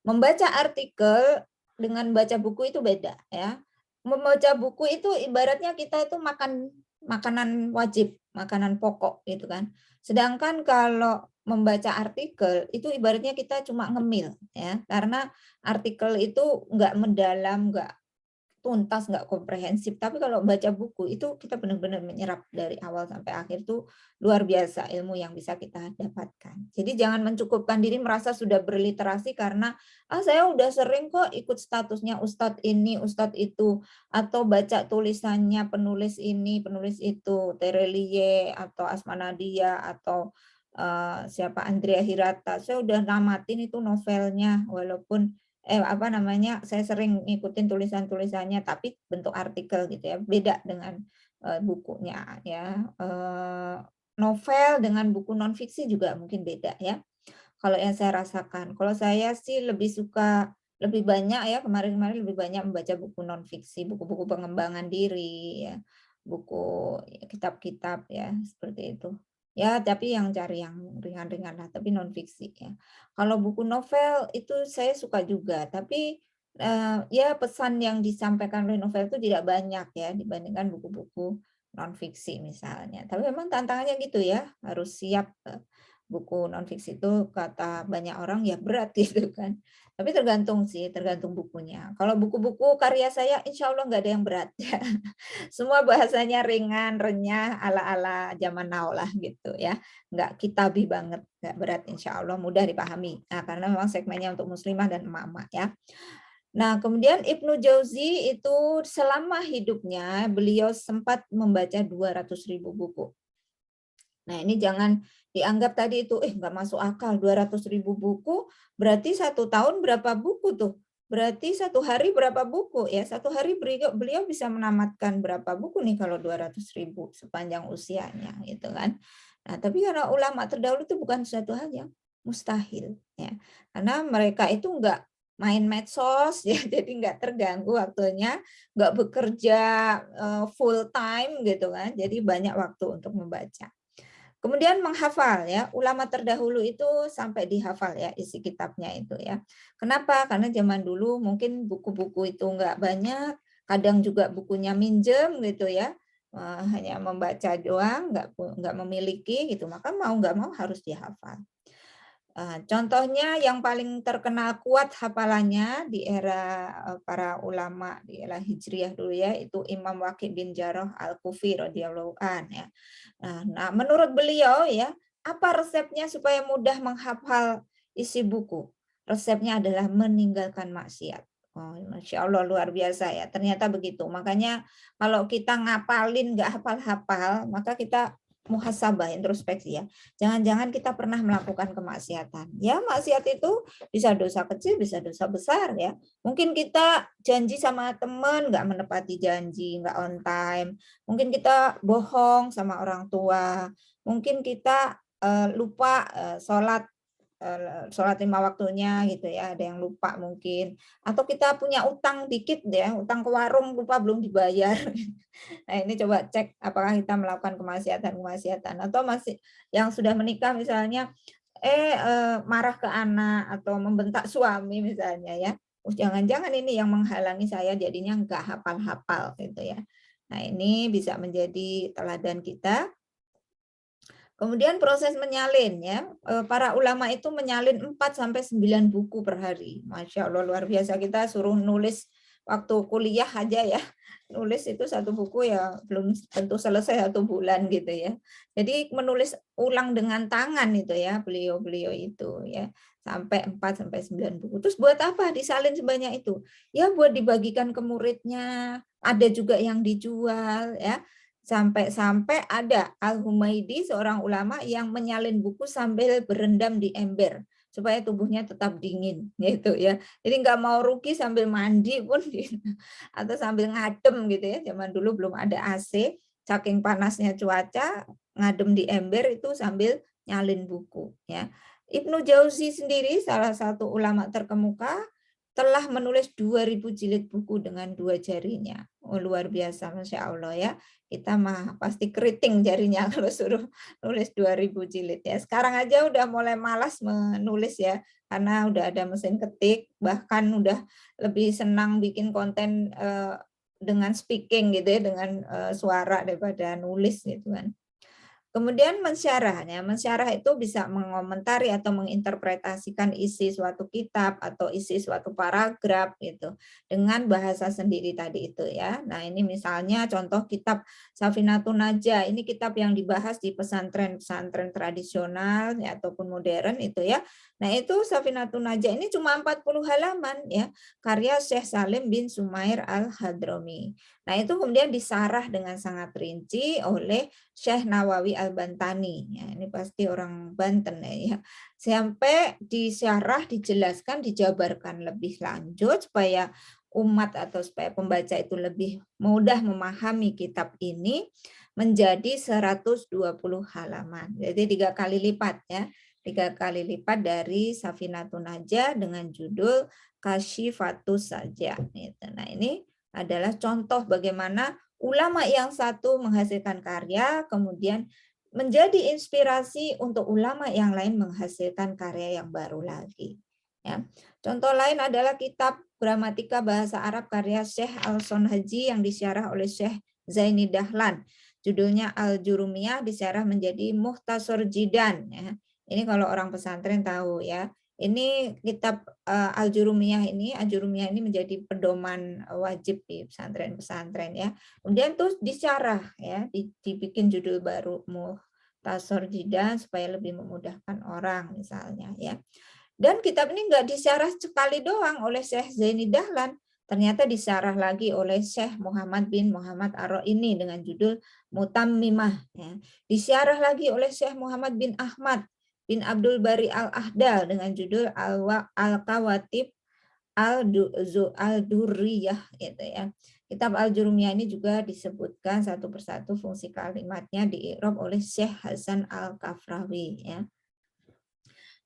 membaca artikel dengan baca buku itu beda ya. Membaca buku itu ibaratnya kita itu makan makanan wajib, makanan pokok gitu kan. Sedangkan kalau membaca artikel itu ibaratnya kita cuma ngemil ya, karena artikel itu nggak mendalam, nggak tuntas, nggak komprehensif. Tapi kalau baca buku itu kita benar-benar menyerap dari awal sampai akhir tuh luar biasa ilmu yang bisa kita dapatkan. Jadi jangan mencukupkan diri merasa sudah berliterasi karena saya udah sering kok ikut statusnya ustadz ini, ustadz itu, atau baca tulisannya penulis ini, penulis itu, Terelie atau Asma Nadia atau siapa Andrea Hirata. Saya udah namatin itu novelnya, walaupun saya sering ngikutin tulisan-tulisannya, tapi bentuk artikel gitu ya, beda dengan bukunya ya. Novel dengan buku non fiksi juga mungkin beda ya. Kalau yang saya rasakan, kalau saya sih lebih banyak ya, kemarin-kemarin lebih banyak membaca buku non fiksi, buku-buku pengembangan diri ya, buku kitab-kitab ya, seperti itu. Ya, tapi yang cari yang ringan-ringan lah, tapi non fiksi ya. Kalau buku novel itu saya suka juga, tapi ya pesan yang disampaikan oleh novel itu tidak banyak ya dibandingkan buku-buku non fiksi misalnya. Tapi memang tantangannya gitu ya, harus siap buku non-fiksi itu kata banyak orang ya berat gitu kan. Tapi tergantung sih, tergantung bukunya. Kalau buku-buku karya saya insya Allah nggak ada yang berat. Semua bahasanya ringan, renyah, ala-ala zaman now lah gitu ya. Nggak kitabi banget, nggak berat insya Allah, mudah dipahami. Nah, karena memang segmennya untuk muslimah dan emak-emak ya. Nah, kemudian Ibnu Jauzi itu selama hidupnya beliau sempat membaca 200.000 buku. Nah, ini jangan dianggap tadi itu, nggak masuk akal, 200.000 buku, berarti 1 tahun berapa buku tuh? Berarti 1 hari berapa buku? Ya, 1 hari beliau bisa menamatkan berapa buku nih kalau 200.000 sepanjang usianya, gitu kan. Nah, tapi karena ulama terdahulu itu bukan suatu hal yang mustahil, ya. Karena mereka itu nggak main medsos, ya, jadi nggak terganggu waktunya, nggak bekerja full time gitu kan, jadi banyak waktu untuk membaca. Kemudian menghafal ya, ulama terdahulu itu sampai dihafal ya isi kitabnya itu ya. Kenapa? Karena zaman dulu mungkin buku-buku itu enggak banyak, kadang juga bukunya minjem gitu ya. Hanya membaca doang, enggak memiliki gitu, maka mau enggak mau harus dihafal. Contohnya yang paling terkenal kuat hafalannya di era para ulama di era Hijriyah dulu ya, itu Imam Waqi bin Jarrah Al-Kufi radhiyallahu an ya. Nah, menurut beliau ya, apa resepnya supaya mudah menghafal isi buku? Resepnya adalah meninggalkan maksiat. Oh, Masya Allah luar biasa ya. Ternyata begitu. Makanya kalau kita ngapalin nggak hafal-hafal, maka kita muhasabah, introspeksi ya. Jangan-jangan kita pernah melakukan kemaksiatan. Ya, maksiat itu bisa dosa kecil, bisa dosa besar ya. Mungkin kita janji sama teman, nggak menepati janji, nggak on time. Mungkin kita bohong sama orang tua. Mungkin kita lupa sholat 5 waktunya gitu ya, ada yang lupa mungkin. Atau kita punya utang dikit ya, utang ke warung lupa belum dibayar. Nah, ini coba cek apakah kita melakukan kemaksiatan-kemaksiatan atau masih yang sudah menikah misalnya marah ke anak atau membentak suami misalnya ya. Jangan-jangan ini yang menghalangi saya jadinya enggak hafal-hafal gitu ya. Nah, ini bisa menjadi teladan kita. Kemudian proses menyalin ya. Para ulama itu menyalin 4 sampai 9 buku per hari. Masya Allah luar biasa, kita suruh nulis waktu kuliah aja ya. Nulis itu 1 buku ya belum tentu selesai 1 bulan gitu ya. Jadi menulis ulang dengan tangan itu ya beliau-beliau itu ya. Sampai 4 sampai 9 buku. Terus buat apa disalin sebanyak itu? Ya buat dibagikan ke muridnya, ada juga yang dijual ya. Sampai-sampai ada Al-Humaidi, seorang ulama yang menyalin buku sambil berendam di ember supaya tubuhnya tetap dingin gitu ya. Jadi nggak mau rugi sambil mandi pun atau sambil ngadem gitu ya. Zaman dulu belum ada AC, saking panasnya cuaca, ngadem di ember itu sambil nyalin buku ya. Ibnu Jauzi sendiri salah satu ulama terkemuka telah menulis 2.000 jilid buku dengan 2 jarinya. Oh, luar biasa, Masya Allah ya. Kita mah pasti keriting jarinya kalau suruh nulis 2.000 jilid ya. Sekarang aja udah mulai malas menulis ya, karena udah ada mesin ketik, bahkan udah lebih senang bikin konten dengan speaking gitu ya, dengan suara daripada nulis gitu kan. Kemudian mensyarahnya, mensyarah itu bisa mengomentari atau menginterpretasikan isi suatu kitab atau isi suatu paragraf gitu dengan bahasa sendiri tadi itu ya. Nah, ini misalnya contoh kitab Safinatun Najah. Ini kitab yang dibahas di pesantren-pesantren tradisional ya, ataupun modern itu ya. Nah, itu Safinatun Najah ini cuma 40 halaman ya, karya Syekh Salim bin Sumair Al-Hadrami. Nah, itu kemudian disarah dengan sangat rinci oleh Syekh Nawawi Al-Bantani. Ya, ini pasti orang Banten ya. Sampai disyarah, dijelaskan, dijabarkan lebih lanjut supaya umat atau supaya pembaca itu lebih mudah memahami kitab ini menjadi 120 halaman. Jadi 3 kali lipat ya. 3 kali lipat dari Safinatun Najah dengan judul Kasyifatus Saja. Nah, ini adalah contoh bagaimana ulama yang satu menghasilkan karya, kemudian menjadi inspirasi untuk ulama yang lain menghasilkan karya yang baru lagi. Ya. Contoh lain adalah kitab Gramatika Bahasa Arab karya Syekh Al-Sonhaji yang disyarah oleh Syekh Zaini Dahlan. Judulnya Al-Jurumiyah, disyarah menjadi Mukhtasar Jidan. Ya. Ini kalau orang pesantren tahu ya. Ini kitab Al-Jurumiyah ini menjadi pedoman wajib di pesantren-pesantren ya. Kemudian terus disyarah ya, dibikin judul baru Mukhtasar Jidan supaya lebih memudahkan orang misalnya ya. Dan kitab ini enggak disyarah sekali doang oleh Syekh Zaini Dahlan, ternyata disyarah lagi oleh Syekh Muhammad bin Muhammad Ar-Raini dengan judul Mutammimah ya. Disyarah lagi oleh Syekh Muhammad bin Ahmad bin Abdul Bari Al-Ahdal dengan judul Al-Kawatib Al-Durriyah gitu ya. Kitab Al-Jurumiyah ini juga disebutkan satu persatu fungsi kalimatnya di i'rab oleh Syekh Hasan Al-Kafrawi ya.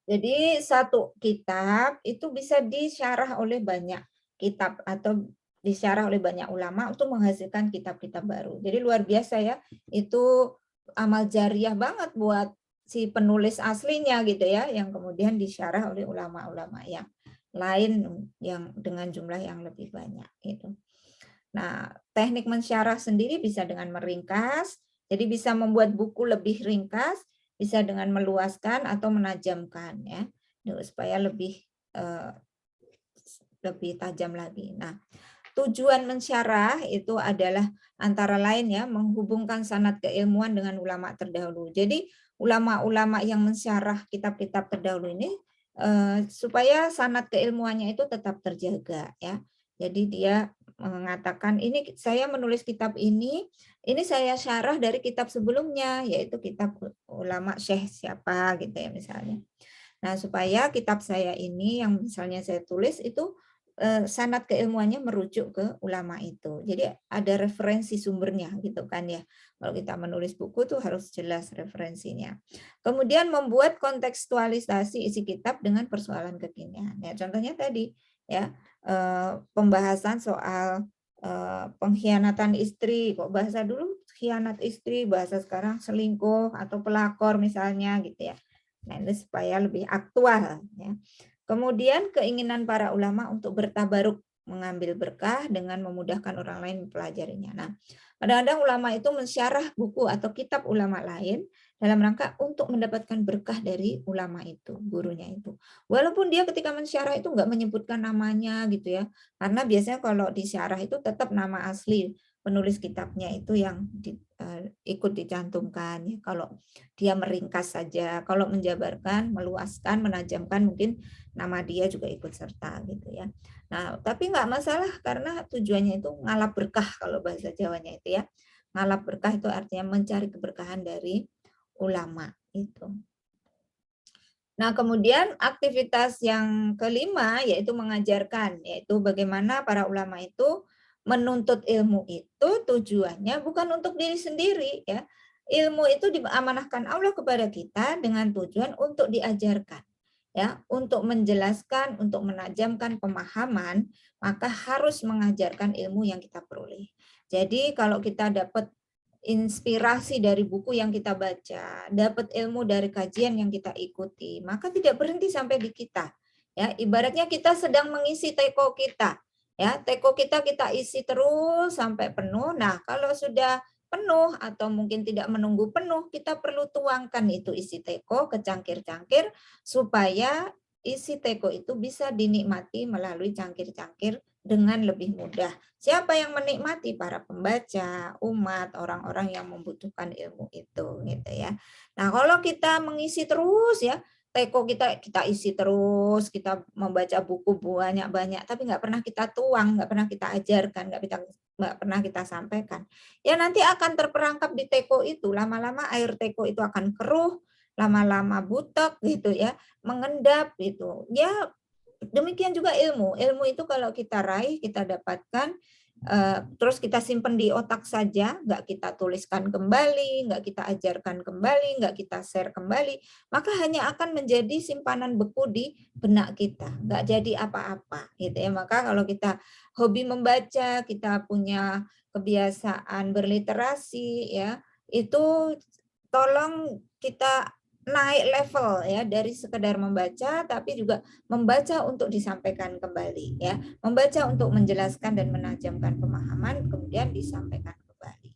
Jadi satu kitab itu bisa disyarah oleh banyak kitab atau disyarah oleh banyak ulama untuk menghasilkan kitab-kitab baru. Jadi luar biasa ya, itu amal jariah banget buat si penulis aslinya gitu ya, yang kemudian disyarah oleh ulama-ulama yang lain yang dengan jumlah yang lebih banyak itu. Nah, teknik mensyarah sendiri bisa dengan meringkas, jadi bisa membuat buku lebih ringkas, bisa dengan meluaskan atau menajamkan ya, supaya lebih tajam lagi. Nah, tujuan mensyarah itu adalah antara lain ya menghubungkan sanad keilmuan dengan ulama terdahulu. Jadi ulama-ulama yang mensyarah kitab-kitab terdahulu ini supaya sanad keilmuannya itu tetap terjaga ya. Jadi dia mengatakan ini saya menulis kitab ini saya syarah dari kitab sebelumnya yaitu kitab ulama Syekh siapa gitu ya misalnya. Nah, supaya kitab saya ini yang misalnya saya tulis itu sanad keilmuannya merujuk ke ulama itu. Jadi ada referensi sumbernya gitu kan ya. Kalau kita menulis buku tuh harus jelas referensinya. Kemudian membuat kontekstualisasi isi kitab dengan persoalan kekinian. Ya, contohnya tadi ya pembahasan soal pengkhianatan istri. Kok bahasa dulu khianat istri, bahasa sekarang selingkuh atau pelakor misalnya gitu ya. Nah, ini supaya lebih aktual ya. Kemudian keinginan para ulama untuk bertabaruk mengambil berkah dengan memudahkan orang lain mempelajarinya. Nah, kadang-kadang ulama itu mensyarah buku atau kitab ulama lain dalam rangka untuk mendapatkan berkah dari ulama itu, gurunya itu. Walaupun dia ketika mensyarah itu enggak menyebutkan namanya gitu ya. Karena biasanya kalau disyarah itu tetap nama asli penulis kitabnya itu yang ikut dicantumkan ya. Kalau dia meringkas saja, kalau menjabarkan, meluaskan, menajamkan mungkin nama dia juga ikut serta gitu ya. Nah, tapi nggak masalah karena tujuannya itu ngalap berkah kalau bahasa Jawanya itu ya. Ngalap berkah itu artinya mencari keberkahan dari ulama itu. Nah, kemudian aktivitas yang kelima yaitu mengajarkan, yaitu bagaimana para ulama itu menuntut ilmu itu tujuannya bukan untuk diri sendiri ya. Ilmu itu diamanahkan Allah kepada kita dengan tujuan untuk diajarkan. Ya, untuk menjelaskan, untuk menajamkan pemahaman, maka harus mengajarkan ilmu yang kita peroleh. Jadi kalau kita dapat inspirasi dari buku yang kita baca, dapat ilmu dari kajian yang kita ikuti, maka tidak berhenti sampai di kita. Ya, ibaratnya kita sedang mengisi teko kita. Ya, teko kita isi terus sampai penuh. Nah, kalau sudah penuh atau mungkin tidak menunggu penuh, kita perlu tuangkan itu isi teko ke cangkir-cangkir supaya isi teko itu bisa dinikmati melalui cangkir-cangkir dengan lebih mudah. Siapa yang menikmati? Para pembaca, umat, orang-orang yang membutuhkan ilmu itu gitu ya. Nah, kalau kita mengisi terus ya, teko kita isi terus, kita membaca buku banyak-banyak, tapi nggak pernah kita tuang, nggak pernah kita ajarkan, nggak pernah kita sampaikan. Ya nanti akan terperangkap di teko itu, lama-lama air teko itu akan keruh, lama-lama butek gitu ya, mengendap gitu. Ya demikian juga ilmu. Ilmu itu kalau kita raih, kita dapatkan, terus kita simpan di otak saja, nggak kita tuliskan kembali, nggak kita ajarkan kembali, nggak kita share kembali, maka hanya akan menjadi simpanan beku di benak kita, nggak jadi apa-apa gitu ya. Maka kalau kita hobi membaca, kita punya kebiasaan berliterasi ya, itu tolong kita naik level ya, dari sekedar membaca tapi juga membaca untuk disampaikan kembali ya, membaca untuk menjelaskan dan menajamkan pemahaman kemudian disampaikan kembali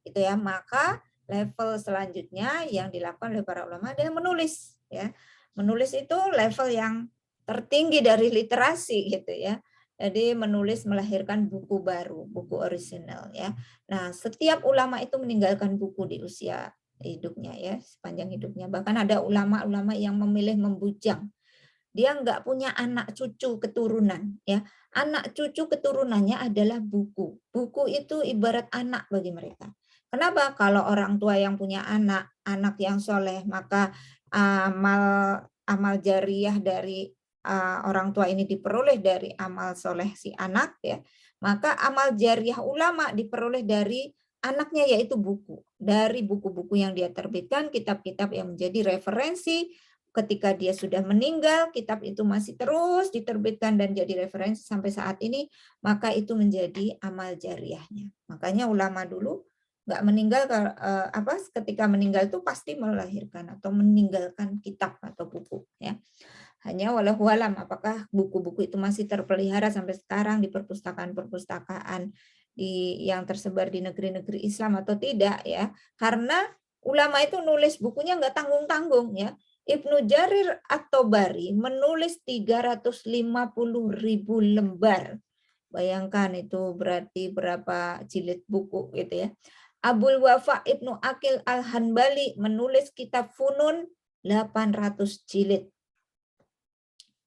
itu ya. Maka level selanjutnya yang dilakukan oleh para ulama adalah menulis ya. Menulis itu level yang tertinggi dari literasi gitu ya. Jadi menulis melahirkan buku baru, buku orisinal ya. Nah, setiap ulama itu meninggalkan buku di usia hidupnya ya, sepanjang hidupnya. Bahkan ada ulama-ulama yang memilih membujang. Dia nggak punya anak cucu keturunan ya. Anak cucu keturunannya adalah buku. Buku itu ibarat anak bagi mereka. Kenapa? Kalau orang tua yang punya anak, anak yang soleh, maka amal amal jariah dari orang tua ini diperoleh dari amal soleh si anak ya. Maka amal jariah ulama diperoleh dari anaknya, yaitu buku. Dari buku-buku yang dia terbitkan, kitab-kitab yang menjadi referensi ketika dia sudah meninggal, kitab itu masih terus diterbitkan dan jadi referensi sampai saat ini, maka itu menjadi amal jariahnya. Makanya ulama dulu nggak meninggal ketika meninggal itu pasti melahirkan atau meninggalkan kitab atau buku ya. Hanya walau alam apakah buku-buku itu masih terpelihara sampai sekarang di perpustakaan-perpustakaan yang tersebar di negeri-negeri Islam atau tidak ya. Karena ulama itu nulis bukunya nggak tanggung-tanggung ya. Ibnu Jarir At-Tobari menulis 350.000 lembar. Bayangkan itu berarti berapa jilid buku gitu ya. Abul Wafa Ibnu Aqil Al-Hanbali menulis kitab Funun 800 jilid.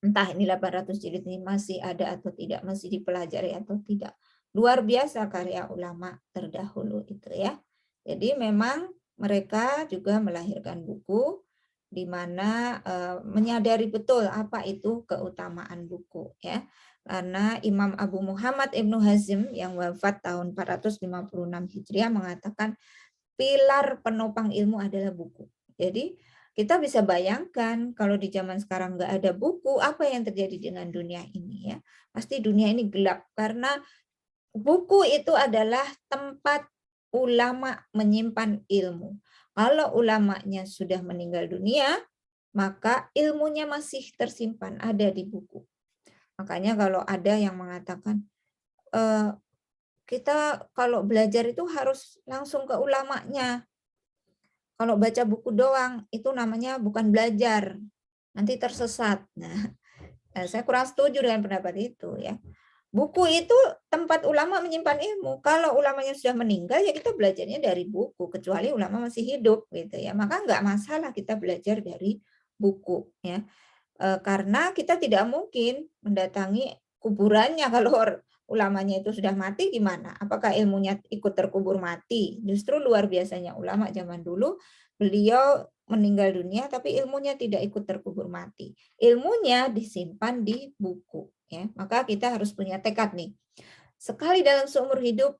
Entah ini 800 jilid ini masih ada atau tidak, masih dipelajari atau tidak. Luar biasa karya ulama terdahulu itu ya. Jadi memang mereka juga melahirkan buku di mana menyadari betul apa itu keutamaan buku ya. Karena Imam Abu Muhammad Ibnu Hazm yang wafat tahun 456 Hijriah mengatakan pilar penopang ilmu adalah buku. Jadi kita bisa bayangkan kalau di zaman sekarang nggak ada buku, apa yang terjadi dengan dunia ini ya? Pasti dunia ini gelap karena buku itu adalah tempat ulama menyimpan ilmu. Kalau ulamanya sudah meninggal dunia, maka ilmunya masih tersimpan ada di buku. Makanya kalau ada yang mengatakan kita kalau belajar itu harus langsung ke ulamanya. Kalau baca buku doang itu namanya bukan belajar, nanti tersesat. Nah, saya kurang setuju dengan pendapat itu ya. Buku itu tempat ulama menyimpan ilmu. Kalau ulamanya sudah meninggal ya kita belajarnya dari buku, kecuali ulama masih hidup gitu ya. Maka nggak masalah kita belajar dari buku ya. Karena kita tidak mungkin mendatangi kuburannya kalau ulamanya itu sudah mati gimana? Apakah ilmunya ikut terkubur mati? Justru luar biasanya ulama zaman dulu, beliau meninggal dunia tapi ilmunya tidak ikut terkubur mati. Ilmunya disimpan di buku ya. Maka kita harus punya tekad nih. Sekali dalam seumur hidup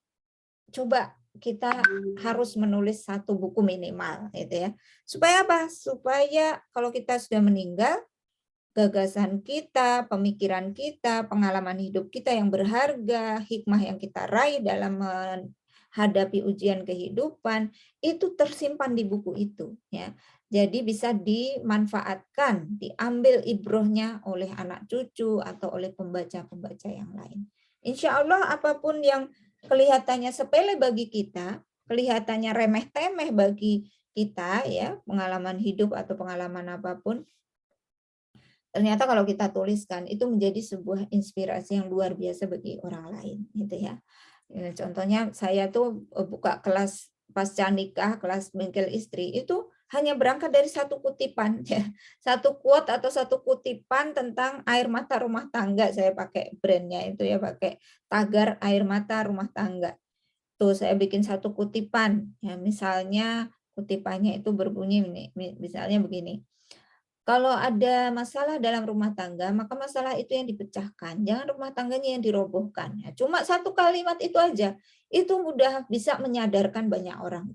coba kita harus menulis satu buku minimal gitu ya. Supaya apa? Supaya kalau kita sudah meninggal gagasan kita, pemikiran kita, pengalaman hidup kita yang berharga, hikmah yang kita raih dalam menghadapi ujian kehidupan itu tersimpan di buku itu ya. Jadi bisa dimanfaatkan, diambil ibrohnya oleh anak cucu atau oleh pembaca-pembaca yang lain. Insya Allah apapun yang kelihatannya sepele bagi kita, kelihatannya remeh-temeh bagi kita ya, pengalaman hidup atau pengalaman apapun, ternyata kalau kita tuliskan itu menjadi sebuah inspirasi yang luar biasa bagi orang lain gitu ya. Contohnya saya tuh buka kelas pasca nikah, kelas bengkel istri itu hanya berangkat dari satu kutipan, ya, satu quote atau satu kutipan tentang air mata rumah tangga. Saya pakai brandnya itu ya, pakai tagar air mata rumah tangga. Tuh saya bikin satu kutipan, ya misalnya kutipannya itu berbunyi misalnya begini. Kalau ada masalah dalam rumah tangga, maka masalah itu yang dipecahkan, jangan rumah tangganya yang dirobohkan. Ya, cuma satu kalimat itu aja, itu mudah bisa menyadarkan banyak orang.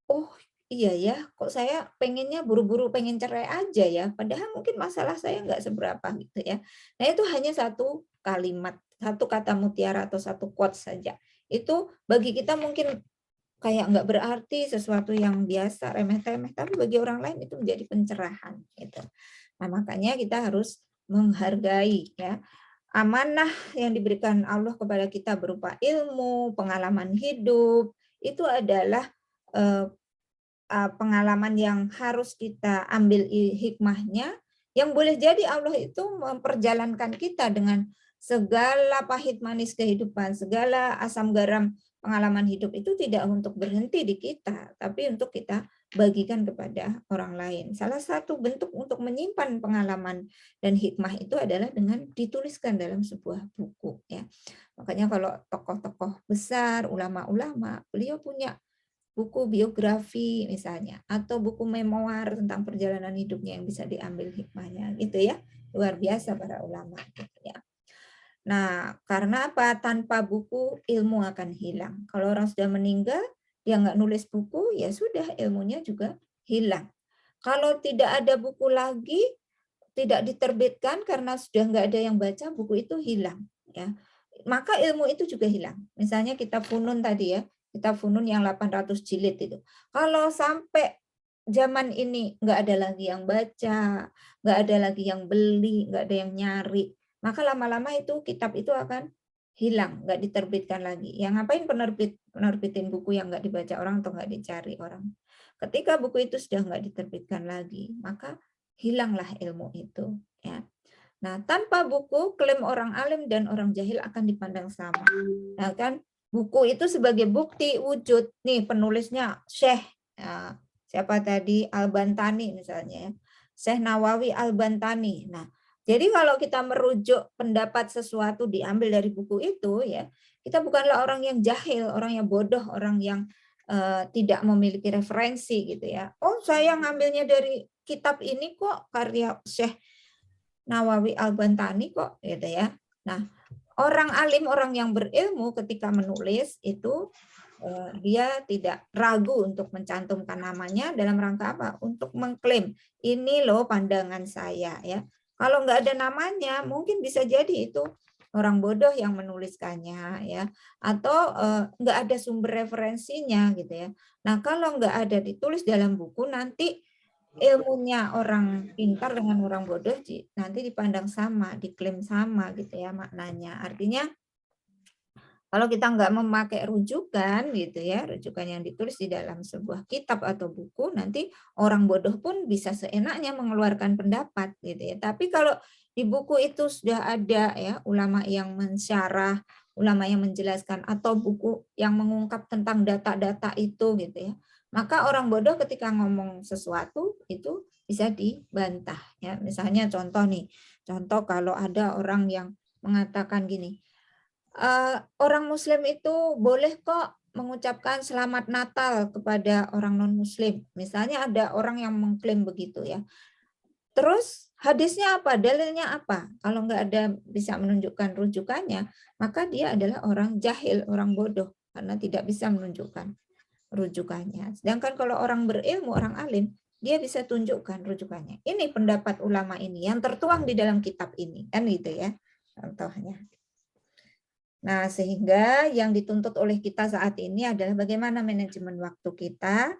Oh iya ya, kok saya pengennya buru-buru pengen cerai aja ya, padahal mungkin masalah saya nggak seberapa gitu ya. Nah itu hanya satu kalimat, satu kata mutiara atau satu quote saja. Itu bagi kita mungkin kayak nggak berarti, sesuatu yang biasa, remeh-temeh, tapi bagi orang lain itu menjadi pencerahan gitu. Nah, makanya kita harus menghargai ya amanah yang diberikan Allah kepada kita berupa ilmu, pengalaman hidup, itu adalah eh, pengalaman yang harus kita ambil hikmahnya, yang boleh jadi Allah itu memperjalankan kita dengan segala pahit manis kehidupan, segala asam garam pengalaman hidup itu tidak untuk berhenti di kita, tapi untuk kita bagikan kepada orang lain. Salah satu bentuk untuk menyimpan pengalaman dan hikmah itu adalah dengan dituliskan dalam sebuah buku ya. Makanya kalau tokoh-tokoh besar, ulama-ulama, beliau punya buku biografi misalnya, atau buku memoir tentang perjalanan hidupnya yang bisa diambil hikmahnya gitu ya. Luar biasa para ulama gitu ya. Nah, karena apa? Tanpa buku ilmu akan hilang. Kalau orang sudah meninggal, dia nggak nulis buku, ya sudah ilmunya juga hilang. Kalau tidak ada buku lagi, tidak diterbitkan karena sudah nggak ada yang baca, buku itu hilang. Ya, maka ilmu itu juga hilang. Misalnya kitab Funun tadi ya, kitab Funun yang 800 jilid itu. Kalau sampai zaman ini nggak ada lagi yang baca, nggak ada lagi yang beli, nggak ada yang nyari, maka lama-lama itu kitab itu akan hilang, nggak diterbitkan lagi. Yang ngapain penerbitin buku yang nggak dibaca orang atau nggak dicari orang? Ketika buku itu sudah nggak diterbitkan lagi, maka hilanglah ilmu itu. Ya. Nah, tanpa buku, klaim orang alim dan orang jahil akan dipandang sama. Nah, kan buku itu sebagai bukti wujud. Nih penulisnya Syekh siapa tadi Al-Bantani misalnya ya. Syekh Nawawi Al-Bantani. Nah, jadi kalau kita merujuk pendapat sesuatu diambil dari buku itu ya, kita bukanlah orang yang jahil, orang yang bodoh, orang yang tidak memiliki referensi gitu ya. Oh, saya ngambilnya dari kitab ini kok, karya Syekh Nawawi Al-Bantani kok gitu ya. Nah, orang alim, orang yang berilmu ketika menulis itu dia tidak ragu untuk mencantumkan namanya dalam rangka apa? Untuk mengklaim ini loh pandangan saya ya. Kalau nggak ada namanya, mungkin bisa jadi itu orang bodoh yang menuliskannya ya, atau nggak ada sumber referensinya gitu ya. Nah, kalau nggak ada ditulis dalam buku, nanti ilmunya orang pintar dengan orang bodoh nanti dipandang sama, diklaim sama gitu ya maknanya. Artinya kalau kita nggak memakai rujukan gitu ya, rujukan yang ditulis di dalam sebuah kitab atau buku, nanti orang bodoh pun bisa seenaknya mengeluarkan pendapat gitu ya. Tapi kalau di buku itu sudah ada ya ulama yang mensyarah, ulama yang menjelaskan, atau buku yang mengungkap tentang data-data itu gitu ya, maka orang bodoh ketika ngomong sesuatu itu bisa dibantah ya. Misalnya contoh nih, contoh kalau ada orang yang mengatakan gini, orang Muslim itu boleh kok mengucapkan selamat Natal kepada orang non-Muslim. Misalnya ada orang yang mengklaim begitu ya. Terus hadisnya apa? Dalilnya apa? Kalau nggak ada bisa menunjukkan rujukannya, maka dia adalah orang jahil, orang bodoh karena tidak bisa menunjukkan rujukannya. Sedangkan kalau orang berilmu, orang alim, dia bisa tunjukkan rujukannya. Ini pendapat ulama ini yang tertuang di dalam kitab ini, kan gitu ya. Contohnya. Nah, sehingga yang dituntut oleh kita saat ini adalah bagaimana manajemen waktu kita,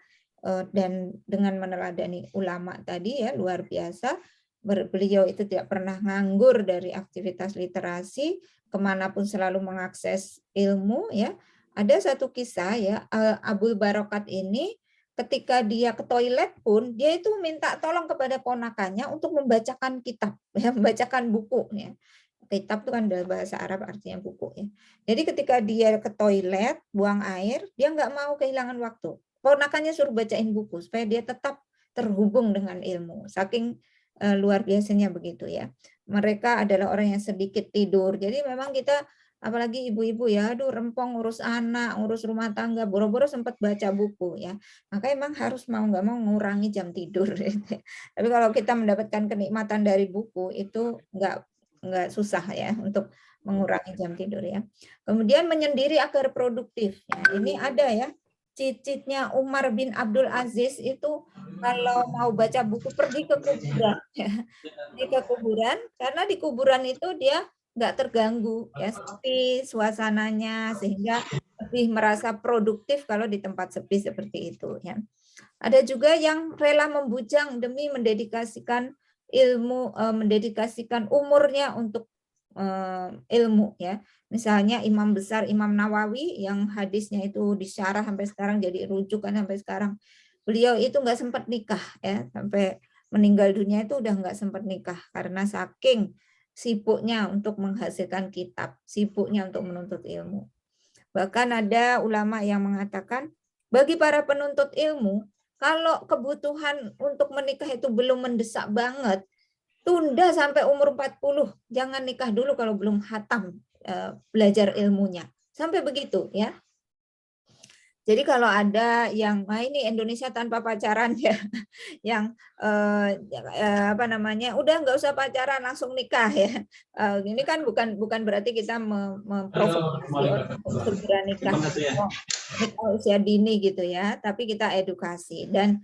dan dengan meneladani ulama tadi ya luar biasa. Beliau itu tidak pernah nganggur dari aktivitas literasi, kemanapun selalu mengakses ilmu ya. Ada satu kisah ya, Abu Barokat ini ketika dia ke toilet pun dia itu minta tolong kepada ponakannya untuk membacakan kitab, ya, membacakan buku ya. Kitab itu kan dalam bahasa Arab artinya buku ya. Jadi ketika dia ke toilet, buang air, dia nggak mau kehilangan waktu. Ponakannya suruh bacain buku supaya dia tetap terhubung dengan ilmu. Saking luar biasanya begitu ya. Mereka adalah orang yang sedikit tidur. Jadi memang kita, apalagi ibu-ibu ya, aduh rempong ngurus anak, ngurus rumah tangga, boro-boro sempat baca buku ya. Maka emang harus mau nggak mau mengurangi jam tidur. Gitu. Tapi kalau kita mendapatkan kenikmatan dari buku itu nggak susah ya untuk mengurangi jam tidur ya. Kemudian menyendiri agar produktif. Ya, ini ada ya cicitnya Umar bin Abdul Aziz itu kalau mau baca buku pergi ke kuburan. Ya. Pergi ke kuburan karena di kuburan itu dia nggak terganggu ya, sepi suasananya sehingga lebih merasa produktif kalau di tempat sepi seperti itu ya. Ada juga yang rela membujang demi mendedikasikan ilmu, mendedikasikan umurnya untuk ilmu ya. Misalnya Imam besar Imam Nawawi yang hadisnya itu disyarah sampai sekarang jadi rujukan sampai sekarang. Beliau itu nggak sempat nikah ya, sampai meninggal dunia itu udah nggak sempat nikah karena saking sibuknya untuk menghasilkan kitab, sibuknya untuk menuntut ilmu. Bahkan ada ulama yang mengatakan bagi para penuntut ilmu, kalau kebutuhan untuk menikah itu belum mendesak banget, tunda sampai umur 40. Jangan nikah dulu kalau belum hatam belajar ilmunya. Sampai begitu ya. Jadi kalau ada yang ini Indonesia tanpa pacaran ya, yang apa namanya, udah nggak usah pacaran langsung nikah ya. Ini kan bukan berarti kita memprovokasi orang untuk segera nikah, nikah usia dini gitu ya, tapi kita edukasi. Dan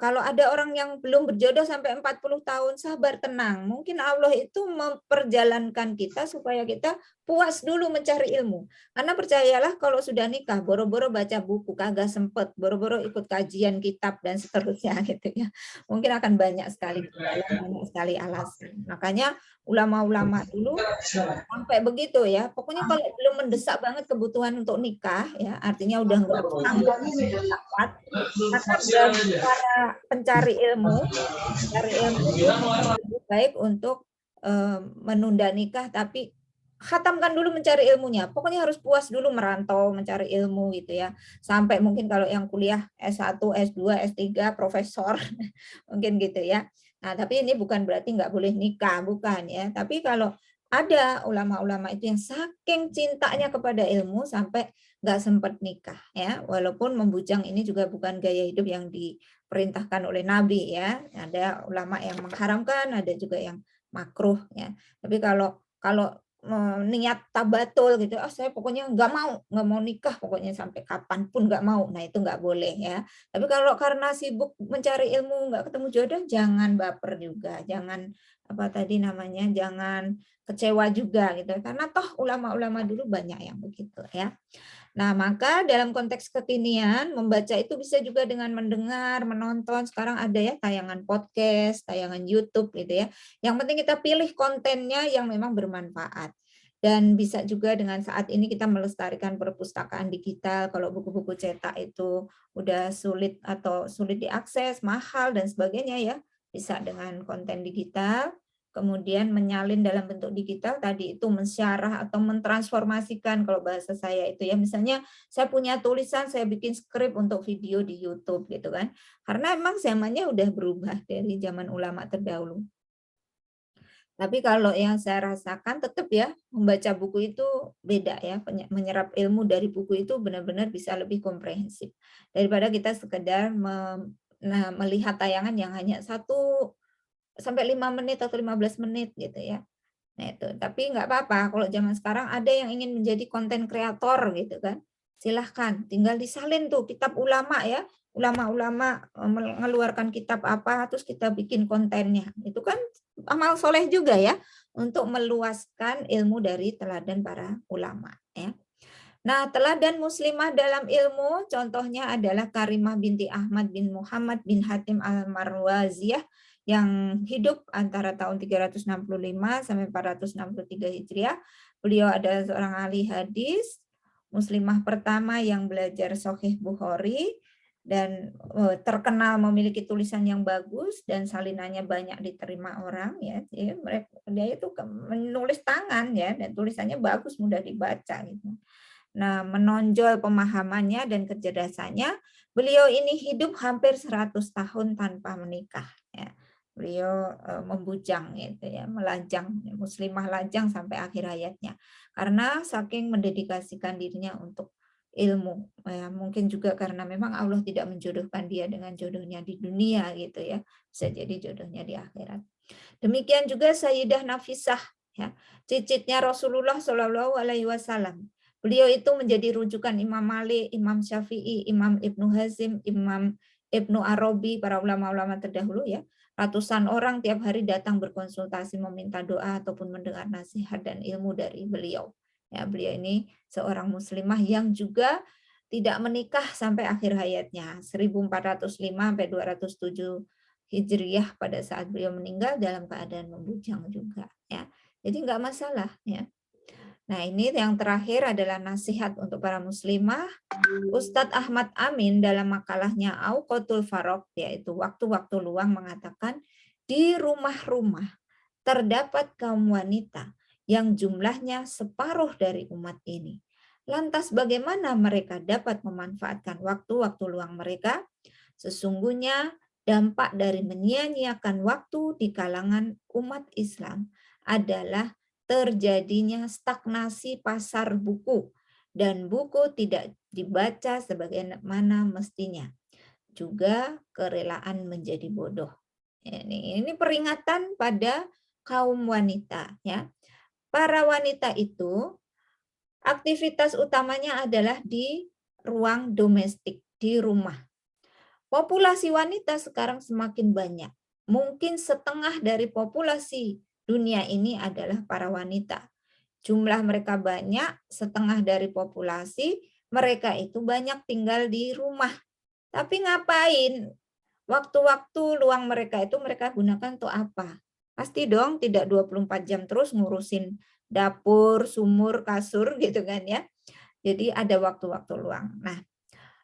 kalau ada orang yang belum berjodoh sampai 40 tahun, sabar, tenang. Mungkin Allah itu memperjalankan kita supaya kita puas dulu mencari ilmu. Karena percayalah kalau sudah nikah, boro-boro baca buku, kagak sempet, boro-boro ikut kajian kitab dan seterusnya gitu ya. Mungkin akan banyak sekali banyak sekali alasan. Makanya ulama-ulama dulu sampai begitu ya. Pokoknya kalau belum mendesak banget kebutuhan untuk nikah ya, artinya udah nggak sanggup dapat, maka bagi para pencari ilmu itu lebih baik untuk menunda nikah, tapi khatamkan dulu mencari ilmunya. Pokoknya harus puas dulu merantau mencari ilmu gitu ya. Sampai mungkin kalau yang kuliah S1, S2, S3, profesor mungkin gitu ya. Nah, tapi ini bukan berarti nggak boleh nikah, bukan ya. Tapi kalau ada ulama-ulama itu yang saking cintanya kepada ilmu sampai nggak sempat nikah ya, walaupun membujang ini juga bukan gaya hidup yang diperintahkan oleh Nabi ya. Ada ulama yang mengharamkan, ada juga yang makruh ya. Tapi kalau kalau niat tabatul gitu, oh saya pokoknya nggak mau nikah pokoknya sampai kapanpun nggak mau, nah itu nggak boleh ya. Tapi kalau karena sibuk mencari ilmu nggak ketemu jodoh, jangan baper juga, jangan apa tadi namanya, jangan kecewa juga gitu, karena toh ulama-ulama dulu banyak yang begitu ya. Nah, maka dalam konteks kekinian, membaca itu bisa juga dengan mendengar, menonton. Sekarang ada ya tayangan podcast, tayangan YouTube gitu ya. Yang penting kita pilih kontennya yang memang bermanfaat. Dan bisa juga dengan saat ini kita melestarikan perpustakaan digital. Kalau buku-buku cetak itu udah sulit atau sulit diakses, mahal dan sebagainya ya. Bisa dengan konten digital. Kemudian menyalin dalam bentuk digital tadi itu mensyarah atau mentransformasikan kalau bahasa saya itu ya, misalnya saya punya tulisan, saya bikin skrip untuk video di YouTube gitu kan, karena emang zamannya udah berubah dari zaman ulama terdahulu. Tapi kalau yang saya rasakan tetap ya, membaca buku itu beda ya, menyerap ilmu dari buku itu benar-benar bisa lebih komprehensif daripada kita sekedar melihat tayangan yang hanya 1 sampai 5 menit atau 15 menit gitu ya. Nah itu, tapi nggak apa-apa kalau zaman sekarang ada yang ingin menjadi konten kreator gitu kan. Silahkan, tinggal disalin tuh kitab ulama ya. Ulama-ulama mengeluarkan kitab apa, terus kita bikin kontennya. Itu kan amal soleh juga ya, untuk meluaskan ilmu dari teladan para ulama ya. Nah, teladan muslimah dalam ilmu contohnya adalah Karimah binti Ahmad bin Muhammad bin Hatim al-Marwaziyah yang hidup antara tahun 365 sampai 463 Hijriah. Beliau adalah seorang ahli hadis, muslimah pertama yang belajar Sahih Bukhari dan terkenal memiliki tulisan yang bagus dan salinannya banyak diterima orang ya. Dia itu menulis tangan ya dan tulisannya bagus, mudah dibaca gitu. Nah, menonjol pemahamannya dan kecerdasannya, beliau ini hidup hampir 100 tahun tanpa menikah. Ya. Beliau membujang, gitu ya, melajang, muslimah lajang sampai akhir hayatnya. Karena saking mendedikasikan dirinya untuk ilmu. Ya, mungkin juga karena memang Allah tidak menjodohkan dia dengan jodohnya di dunia, gitu ya. Bisa jadi jodohnya di akhirat. Demikian juga Sayyidah Nafisah, ya, cicitnya Rasulullah Shallallahu Alaihi Wasallam. Beliau itu menjadi rujukan Imam Malik, Imam Syafi'i, Imam Ibnu Hazim, Imam Ibnu Arabi, para ulama-ulama terdahulu ya. Ratusan orang tiap hari datang berkonsultasi meminta doa ataupun mendengar nasihat dan ilmu dari beliau. Ya, beliau ini seorang muslimah yang juga tidak menikah sampai akhir hayatnya, 1405 sampai 207 Hijriyah pada saat beliau meninggal dalam keadaan membujang juga ya. Jadi nggak masalah ya. Nah, ini yang terakhir adalah nasihat untuk para muslimah. Ustadz Ahmad Amin dalam makalahnya Auqatul Farok, yaitu waktu-waktu luang, mengatakan di rumah-rumah terdapat kaum wanita yang jumlahnya separuh dari umat ini. Lantas bagaimana mereka dapat memanfaatkan waktu-waktu luang mereka? Sesungguhnya dampak dari menyia-nyiakan waktu di kalangan umat Islam adalah terjadinya stagnasi pasar buku dan buku tidak dibaca sebagaimana mestinya. Juga kerelaan menjadi bodoh. Ini peringatan pada kaum wanita ya. Para wanita itu aktivitas utamanya adalah di ruang domestik, di rumah. Populasi wanita sekarang semakin banyak. Mungkin setengah dari populasi dunia ini adalah para wanita. Jumlah mereka banyak, setengah dari populasi, mereka itu banyak tinggal di rumah. Tapi ngapain? Waktu-waktu luang mereka itu mereka gunakan untuk apa? Pasti dong tidak 24 jam terus ngurusin dapur, sumur, kasur gitu kan ya. Jadi ada waktu-waktu luang. Nah,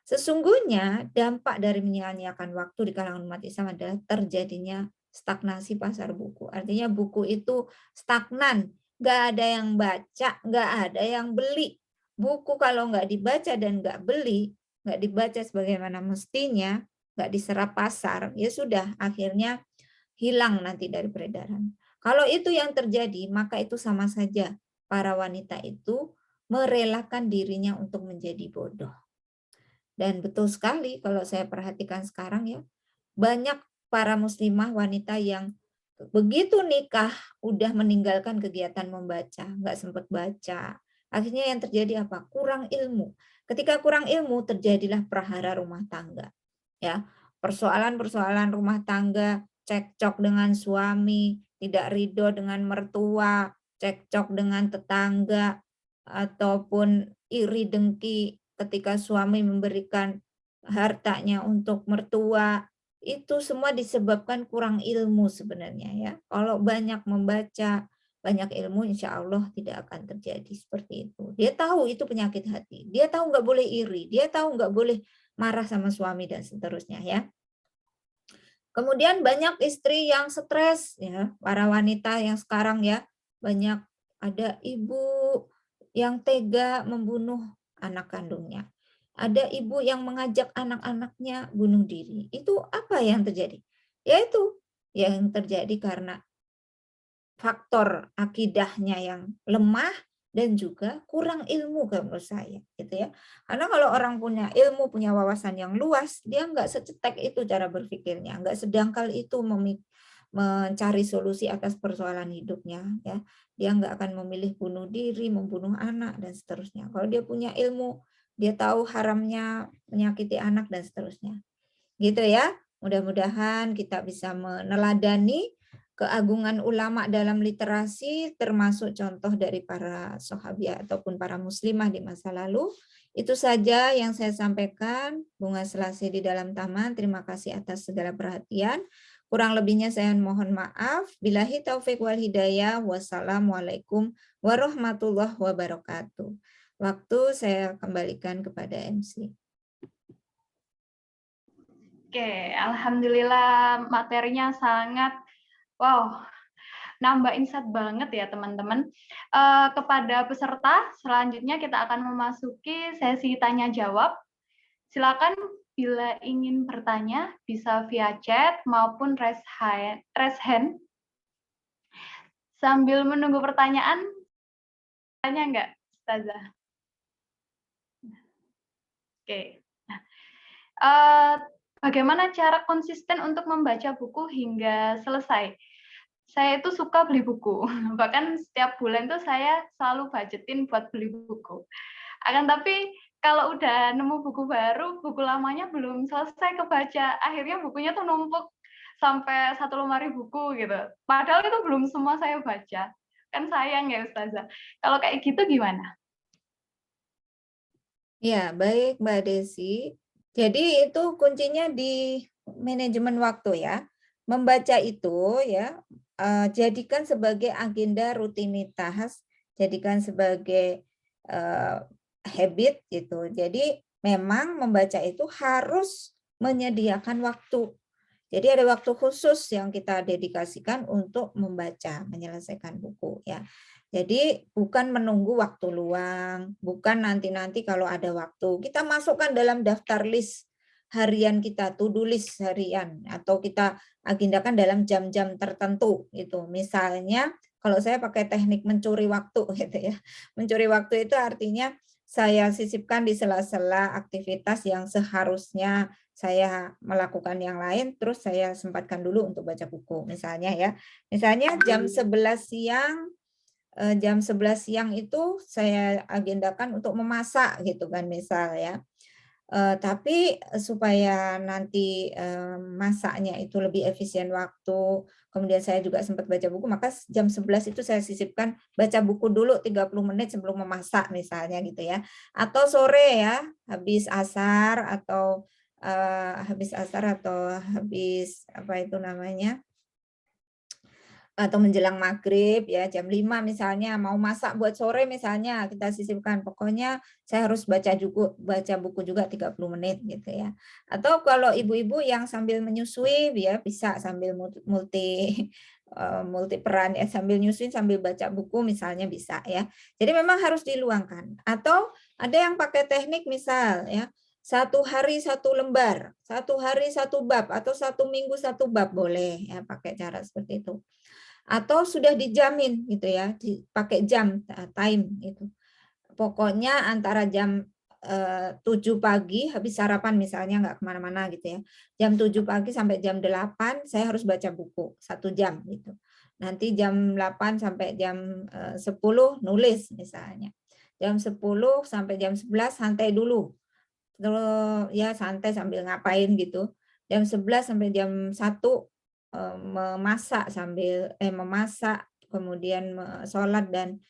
sesungguhnya dampak dari menyia-nyiakan waktu di kalangan umat Islam adalah terjadinya stagnasi pasar buku. Artinya buku itu stagnan, nggak ada yang baca, nggak ada yang beli. Buku kalau nggak dibaca dan nggak beli, nggak dibaca sebagaimana mestinya, nggak diserap pasar, ya sudah akhirnya hilang nanti dari peredaran. Kalau itu yang terjadi, maka itu sama saja para wanita itu merelakan dirinya untuk menjadi bodoh. Dan betul sekali kalau saya perhatikan sekarang ya, banyak para muslimah wanita yang begitu nikah udah meninggalkan kegiatan membaca, nggak sempat baca. Akhirnya yang terjadi apa? Kurang ilmu. Ketika kurang ilmu terjadilah prahara rumah tangga. Ya, persoalan-persoalan rumah tangga, cekcok dengan suami, tidak ridho dengan mertua, cekcok dengan tetangga, ataupun iri dengki ketika suami memberikan hartanya untuk mertua, itu semua disebabkan kurang ilmu sebenarnya ya. Kalau banyak membaca, banyak ilmu, insya Allah tidak akan terjadi seperti itu. Dia tahu itu penyakit hati. Dia tahu nggak boleh iri. Dia tahu nggak boleh marah sama suami dan seterusnya ya. Kemudian banyak istri yang stres ya, para wanita yang sekarang ya, banyak ada ibu yang tega membunuh anak kandungnya. Ada ibu yang mengajak anak-anaknya bunuh diri. Itu apa yang terjadi? Yaitu yang terjadi karena faktor akidahnya yang lemah dan juga kurang ilmu kalau menurut saya gitu ya. Karena kalau orang punya ilmu, punya wawasan yang luas, dia nggak secetek itu cara berpikirnya, nggak sedangkal itu mencari solusi atas persoalan hidupnya ya. Dia nggak akan memilih bunuh diri, membunuh anak dan seterusnya. Kalau dia punya ilmu, dia tahu haramnya menyakiti anak dan seterusnya. Gitu ya. Mudah-mudahan kita bisa meneladani keagungan ulama dalam literasi, termasuk contoh dari para sahabiah ataupun para muslimah di masa lalu. Itu saja yang saya sampaikan. Bunga Selasih di dalam taman. Terima kasih atas segala perhatian. Kurang lebihnya saya mohon maaf. Billahi taufik wal hidayah. Wassalamualaikum warahmatullahi wabarakatuh. Waktu saya kembalikan kepada MC. Oke, alhamdulillah materinya sangat wow, nambah insight banget ya teman-teman. Kepada peserta, selanjutnya kita akan memasuki sesi tanya jawab. Silakan bila ingin bertanya bisa via chat maupun raise hand. Sambil menunggu pertanyaan, tanya nggak, Ustazah? Oke. Bagaimana cara konsisten untuk membaca buku hingga selesai? Saya itu suka beli buku, bahkan setiap bulan tuh saya selalu budgetin buat beli buku. Akan tapi kalau udah nemu buku baru, buku lamanya belum selesai kebaca, akhirnya bukunya tuh numpuk sampai 1 lemari buku gitu. Padahal itu belum semua saya baca. Kan sayang ya Ustazah. Kalau kayak gitu gimana? Ya, baik Mbak Desi. Jadi itu kuncinya di manajemen waktu ya. Membaca itu ya, jadikan sebagai agenda rutinitas, jadikan sebagai habit gitu. Jadi memang membaca itu harus menyediakan waktu. Jadi ada waktu khusus yang kita dedikasikan untuk membaca, menyelesaikan buku ya. Jadi bukan menunggu waktu luang, bukan nanti-nanti kalau ada waktu. Kita masukkan dalam daftar list harian kita, to-do list harian, atau kita agendakan dalam jam-jam tertentu gitu. Misalnya kalau saya pakai teknik mencuri waktu gitu ya. Mencuri waktu itu artinya saya sisipkan di sela-sela aktivitas yang seharusnya saya melakukan yang lain, terus saya sempatkan dulu untuk baca buku. Misalnya ya, misalnya jam 11 siang, itu saya agendakan untuk memasak gitu kan misal ya. Tapi supaya nanti masaknya itu lebih efisien waktu, kemudian saya juga sempat baca buku, maka jam 11 itu saya sisipkan baca buku dulu 30 menit sebelum memasak misalnya gitu ya. Atau sore ya, habis asar atau habis apa itu namanya, atau menjelang maghrib ya jam 5 misalnya mau masak buat sore misalnya kita sisipkan pokoknya saya harus baca buku juga 30 menit gitu ya. Atau kalau ibu-ibu yang sambil menyusui ya bisa sambil multi peran ya sambil nyusuin sambil baca buku misalnya bisa ya. Jadi memang harus diluangkan. Atau ada yang pakai teknik misal ya 1 hari 1 lembar, 1 hari 1 bab atau 1 minggu 1 bab boleh ya pakai cara seperti itu. Atau sudah dijamin gitu ya, dipakai jam, time gitu. Pokoknya antara jam 7 pagi habis sarapan misalnya nggak kemana-mana gitu ya. Jam 7 pagi sampai jam 8 saya harus baca buku 1 jam gitu. Nanti jam 8 sampai jam 10 nulis misalnya. Jam 10 sampai jam 11 santai dulu. Terus ya santai sambil ngapain gitu. Jam 11 sampai jam 1 memasak, kemudian sholat dan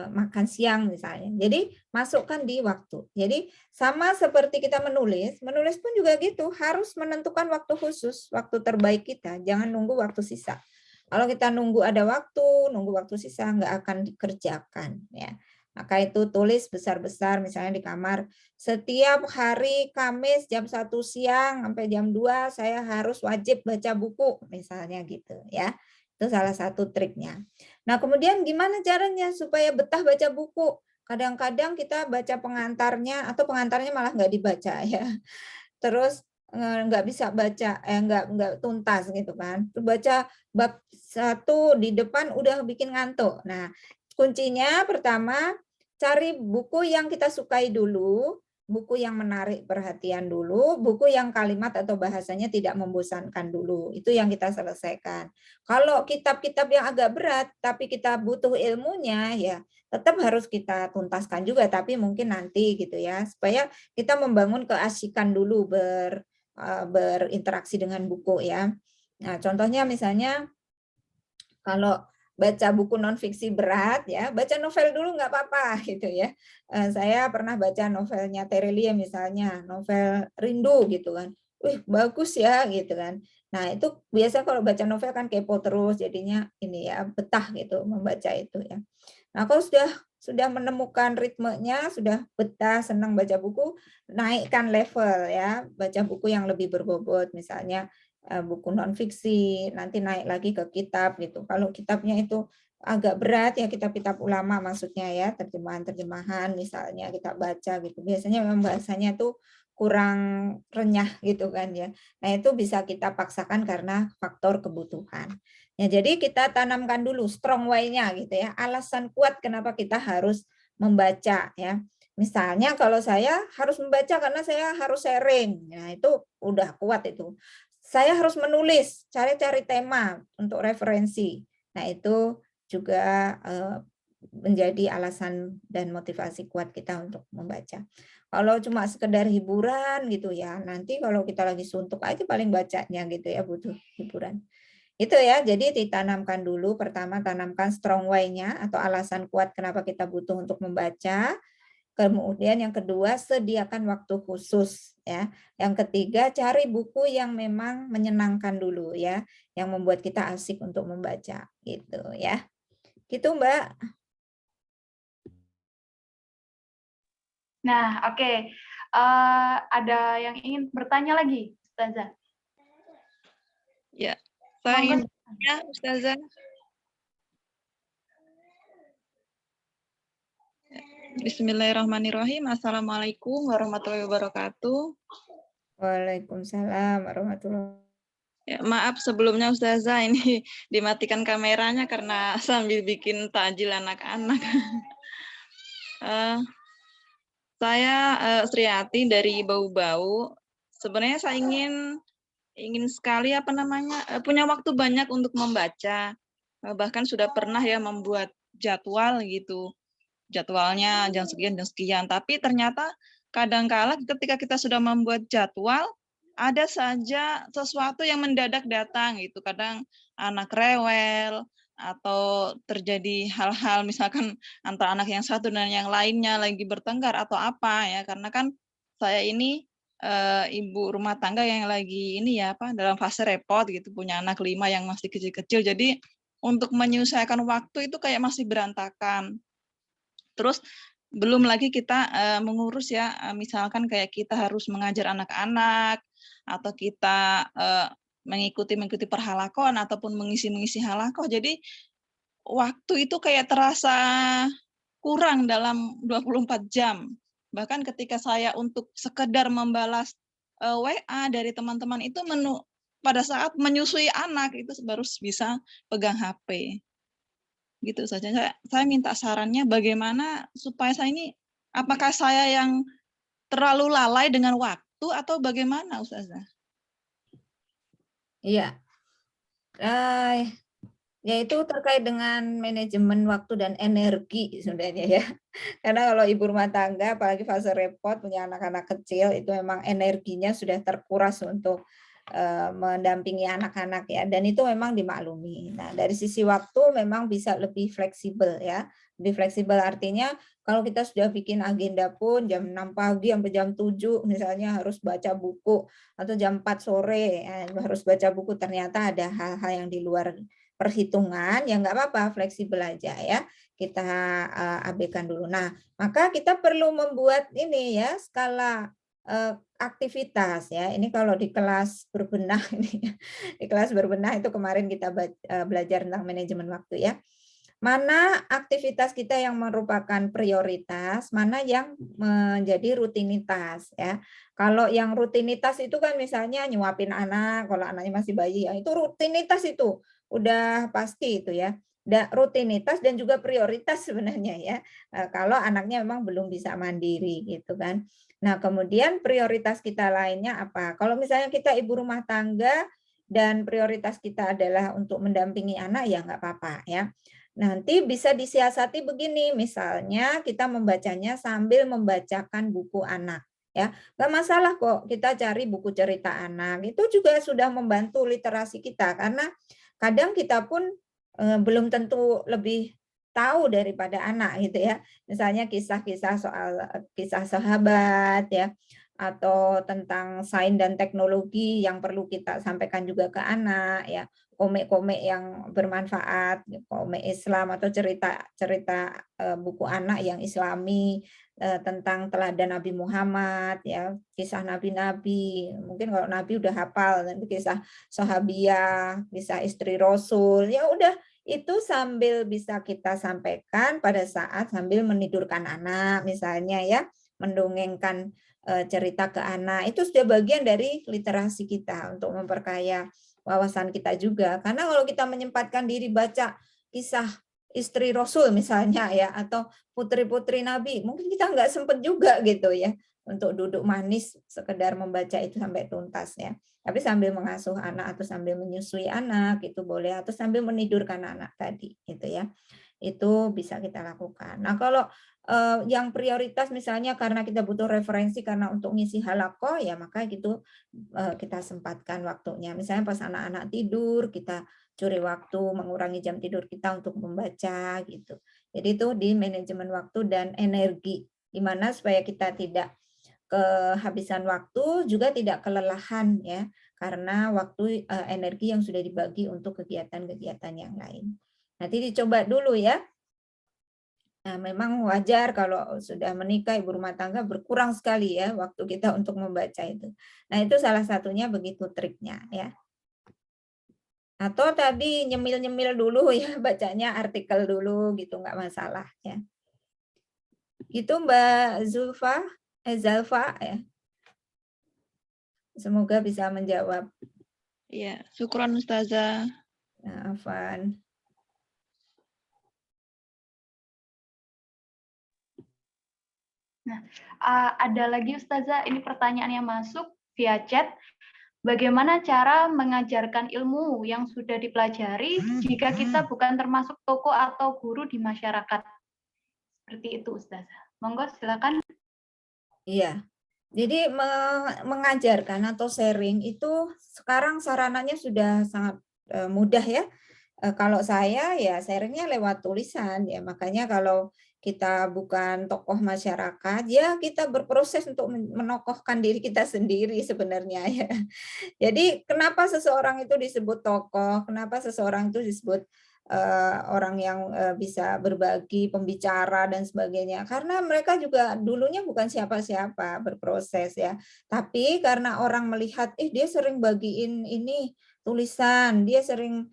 makan siang misalnya. Jadi masukkan di waktu. Jadi sama seperti kita menulis, menulis pun juga gitu, harus menentukan waktu khusus, waktu terbaik kita, jangan nunggu waktu sisa. Kalau kita nunggu ada waktu, nunggu waktu sisa nggak akan dikerjakan ya. Maka itu tulis besar-besar misalnya di kamar, setiap hari Kamis jam 1 siang sampai jam 2 saya harus wajib baca buku misalnya gitu ya. Itu salah satu triknya. Nah, kemudian gimana caranya supaya betah baca buku? Kadang-kadang kita baca pengantarnya atau pengantarnya malah nggak dibaca ya. Terus nggak bisa baca, nggak tuntas gitu kan. Baca bab 1 di depan udah bikin ngantuk. Nah, kuncinya pertama cari buku yang kita sukai dulu, buku yang menarik perhatian dulu, buku yang kalimat atau bahasanya tidak membosankan dulu. Itu yang kita selesaikan. Kalau kitab-kitab yang agak berat tapi kita butuh ilmunya ya tetap harus kita tuntaskan juga tapi mungkin nanti gitu ya supaya kita membangun keasikan dulu berinteraksi dengan buku ya. Nah, contohnya misalnya kalau baca buku non fiksi berat ya, baca novel dulu nggak apa-apa gitu ya. Saya pernah baca novelnya Terelie misalnya, novel Rindu gitu kan. Wih, bagus ya gitu kan. Nah, itu biasa kalau baca novel kan kepo terus jadinya ini ya betah gitu membaca itu ya. Nah, kalau sudah menemukan ritmenya, sudah betah, senang baca buku, naikkan level ya, baca buku yang lebih berbobot misalnya buku non fiksi, nanti naik lagi ke kitab gitu. Kalau kitabnya itu agak berat ya, kitab-kitab ulama maksudnya ya, terjemahan-terjemahan misalnya kita baca gitu. Biasanya memang bahasanya tuh kurang renyah gitu kan ya. Nah, itu bisa kita paksakan karena faktor kebutuhan. Ya, jadi kita tanamkan dulu strong why-nya gitu ya. Alasan kuat kenapa kita harus membaca ya. Misalnya kalau saya harus membaca karena saya harus sharing. Nah, itu udah kuat itu. Saya harus menulis, cari-cari tema untuk referensi. Nah, itu juga menjadi alasan dan motivasi kuat kita untuk membaca. Kalau cuma sekedar hiburan gitu ya, nanti kalau kita lagi suntuk aja paling bacanya gitu ya, butuh hiburan. Itu ya, jadi ditanamkan dulu, pertama tanamkan strong why-nya atau alasan kuat kenapa kita butuh untuk membaca. Kemudian yang kedua, sediakan waktu khusus ya. Yang ketiga, cari buku yang memang menyenangkan dulu ya, yang membuat kita asik untuk membaca gitu ya. Gitu, Mbak. Nah, oke. Ada yang ingin bertanya lagi, Ustazah? Ya, saya Monggo. ingin bertanya, Ustazah. Bismillahirrahmanirrahim. Assalamualaikum warahmatullahi wabarakatuh. Waalaikumsalam warahmatullahi. Ya, maaf sebelumnya Ustazah, ini dimatikan kameranya karena sambil bikin takjil anak-anak. Saya Sriati dari Bau-Bau. Sebenarnya saya ingin sekali punya waktu banyak untuk membaca. Bahkan sudah pernah ya membuat jadwal gitu. Jadwalnya jam sekian, tapi ternyata kadangkala ketika kita sudah membuat jadwal, ada saja sesuatu yang mendadak datang gitu. Kadang anak rewel, atau terjadi hal-hal misalkan antara anak yang satu dan yang lainnya lagi bertengkar atau apa ya, karena kan saya ini ibu rumah tangga yang lagi dalam fase repot gitu, punya anak 5 yang masih kecil-kecil, jadi untuk menyelesaikan waktu itu kayak masih berantakan. Terus belum lagi kita mengurus ya, misalkan kayak kita harus mengajar anak-anak, atau kita mengikuti perhalakoan ataupun mengisi halakoh. Jadi waktu itu kayak terasa kurang dalam 24 jam. Bahkan ketika saya untuk sekedar membalas WA dari teman-teman itu pada saat menyusui anak itu baru bisa pegang HP. Gitu saja. Saya minta sarannya bagaimana supaya apakah saya yang terlalu lalai dengan waktu atau bagaimana, Ustazah? Iya. Ya itu terkait dengan manajemen waktu dan energi sebenarnya ya. Karena kalau ibu rumah tangga, apalagi fase repot, punya anak-anak kecil, itu memang energinya sudah terkuras untuk mendampingi anak-anak ya, dan itu memang dimaklumi. Nah, dari sisi waktu memang bisa lebih fleksibel ya. Lebih fleksibel artinya kalau kita sudah bikin agenda pun jam 6 pagi sampai jam 7 misalnya harus baca buku, atau jam 4 sore ya, harus baca buku, ternyata ada hal-hal yang di luar perhitungan, ya nggak apa-apa, fleksibel aja ya. Kita abaikan dulu. Nah, maka kita perlu membuat ini ya, skala aktivitas ya. Ini kalau di kelas berbenah ini, di kelas berbenah itu kemarin kita belajar tentang manajemen waktu ya. Mana aktivitas kita yang merupakan prioritas, mana yang menjadi rutinitas ya. Kalau yang rutinitas itu kan misalnya nyuapin anak, kalau anaknya masih bayi ya itu rutinitas itu udah pasti itu ya. Rutinitas dan juga prioritas sebenarnya ya. Kalau anaknya memang belum bisa mandiri gitu kan. Nah, kemudian prioritas kita lainnya apa? Kalau misalnya kita ibu rumah tangga dan prioritas kita adalah untuk mendampingi anak, ya nggak apa-apa ya. Nanti bisa disiasati begini, misalnya kita membacanya sambil membacakan buku anak. Ya, nggak masalah kok kita cari buku cerita anak, itu juga sudah membantu literasi kita, karena kadang kita pun belum tentu lebih tahu daripada anak gitu ya. Misalnya kisah-kisah soal kisah sahabat ya, atau tentang sains dan teknologi yang perlu kita sampaikan juga ke anak ya. komik-komik yang bermanfaat, komik Islam atau cerita-cerita buku anak yang Islami tentang teladan Nabi Muhammad, ya, kisah nabi-nabi. Mungkin kalau Nabi udah hafal, nanti kisah sahabiah, kisah istri Rasul, ya udah itu sambil bisa kita sampaikan pada saat sambil menidurkan anak, misalnya ya, mendongengkan cerita ke anak. Itu sudah bagian dari literasi kita untuk memperkaya wawasan kita juga. Karena kalau kita menyempatkan diri baca kisah istri Rasul misalnya ya, atau putri-putri Nabi, mungkin kita nggak sempat juga gitu ya untuk duduk manis sekedar membaca itu sampai tuntas ya. Tapi sambil mengasuh anak atau sambil menyusui anak itu boleh, atau sambil menidurkan anak tadi gitu ya. Itu bisa kita lakukan. Nah, kalau yang prioritas misalnya karena kita butuh referensi karena untuk ngisi halakoh, ya maka gitu kita sempatkan waktunya. Misalnya pas anak-anak tidur, kita curi waktu, mengurangi jam tidur kita untuk membaca gitu. Jadi itu di manajemen waktu dan energi, di mana supaya kita tidak kehabisan waktu, juga tidak kelelahan ya, karena waktu energi yang sudah dibagi untuk kegiatan-kegiatan yang lain. Nanti dicoba dulu ya. Nah, memang wajar kalau sudah menikah ibu rumah tangga berkurang sekali ya waktu kita untuk membaca itu. Nah, itu salah satunya begitu triknya ya. Atau tadi nyemil-nyemil dulu ya, bacanya artikel dulu gitu, nggak masalah ya. Gitu Mbak Zalfa ya. Semoga bisa menjawab. Iya, syukron Ustazah. Nah, Afan. Nah, ada lagi Ustazah, ini pertanyaan yang masuk via chat. Bagaimana cara mengajarkan ilmu yang sudah dipelajari jika kita bukan termasuk tokoh atau guru di masyarakat? Seperti itu Ustazah. Monggo silakan. Iya. Jadi mengajarkan atau sharing itu sekarang sarananya sudah sangat mudah ya. Kalau saya ya sharingnya lewat tulisan ya, makanya kalau kita bukan tokoh masyarakat ya kita berproses untuk menokohkan diri kita sendiri sebenarnya ya. Jadi kenapa seseorang itu disebut tokoh, kenapa seseorang itu disebut orang yang bisa berbagi, pembicara dan sebagainya. Karena mereka juga dulunya bukan siapa-siapa, berproses ya. Tapi karena orang melihat, dia sering bagiin ini tulisan, dia sering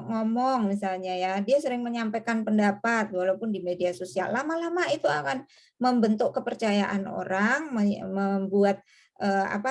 ngomong misalnya ya, dia sering menyampaikan pendapat walaupun di media sosial. Lama-lama itu akan membentuk kepercayaan orang, membuat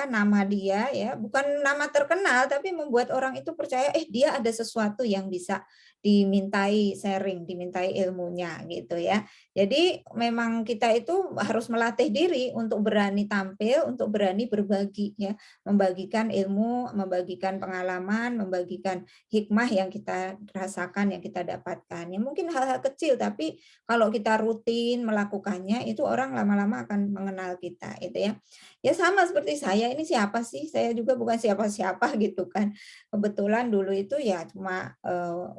nama dia ya, bukan nama terkenal tapi membuat orang itu percaya dia ada sesuatu yang bisa dimintai sharing, dimintai ilmunya gitu ya. Jadi memang kita itu harus melatih diri untuk berani tampil, untuk berani berbagi ya, membagikan ilmu, membagikan pengalaman, membagikan hikmah yang kita rasakan, yang kita dapatkan. Ya mungkin hal-hal kecil tapi kalau kita rutin melakukannya itu orang lama-lama akan mengenal kita gitu ya. Ya sama seperti saya, ini siapa sih? Saya juga bukan siapa-siapa gitu kan. Kebetulan dulu itu ya cuma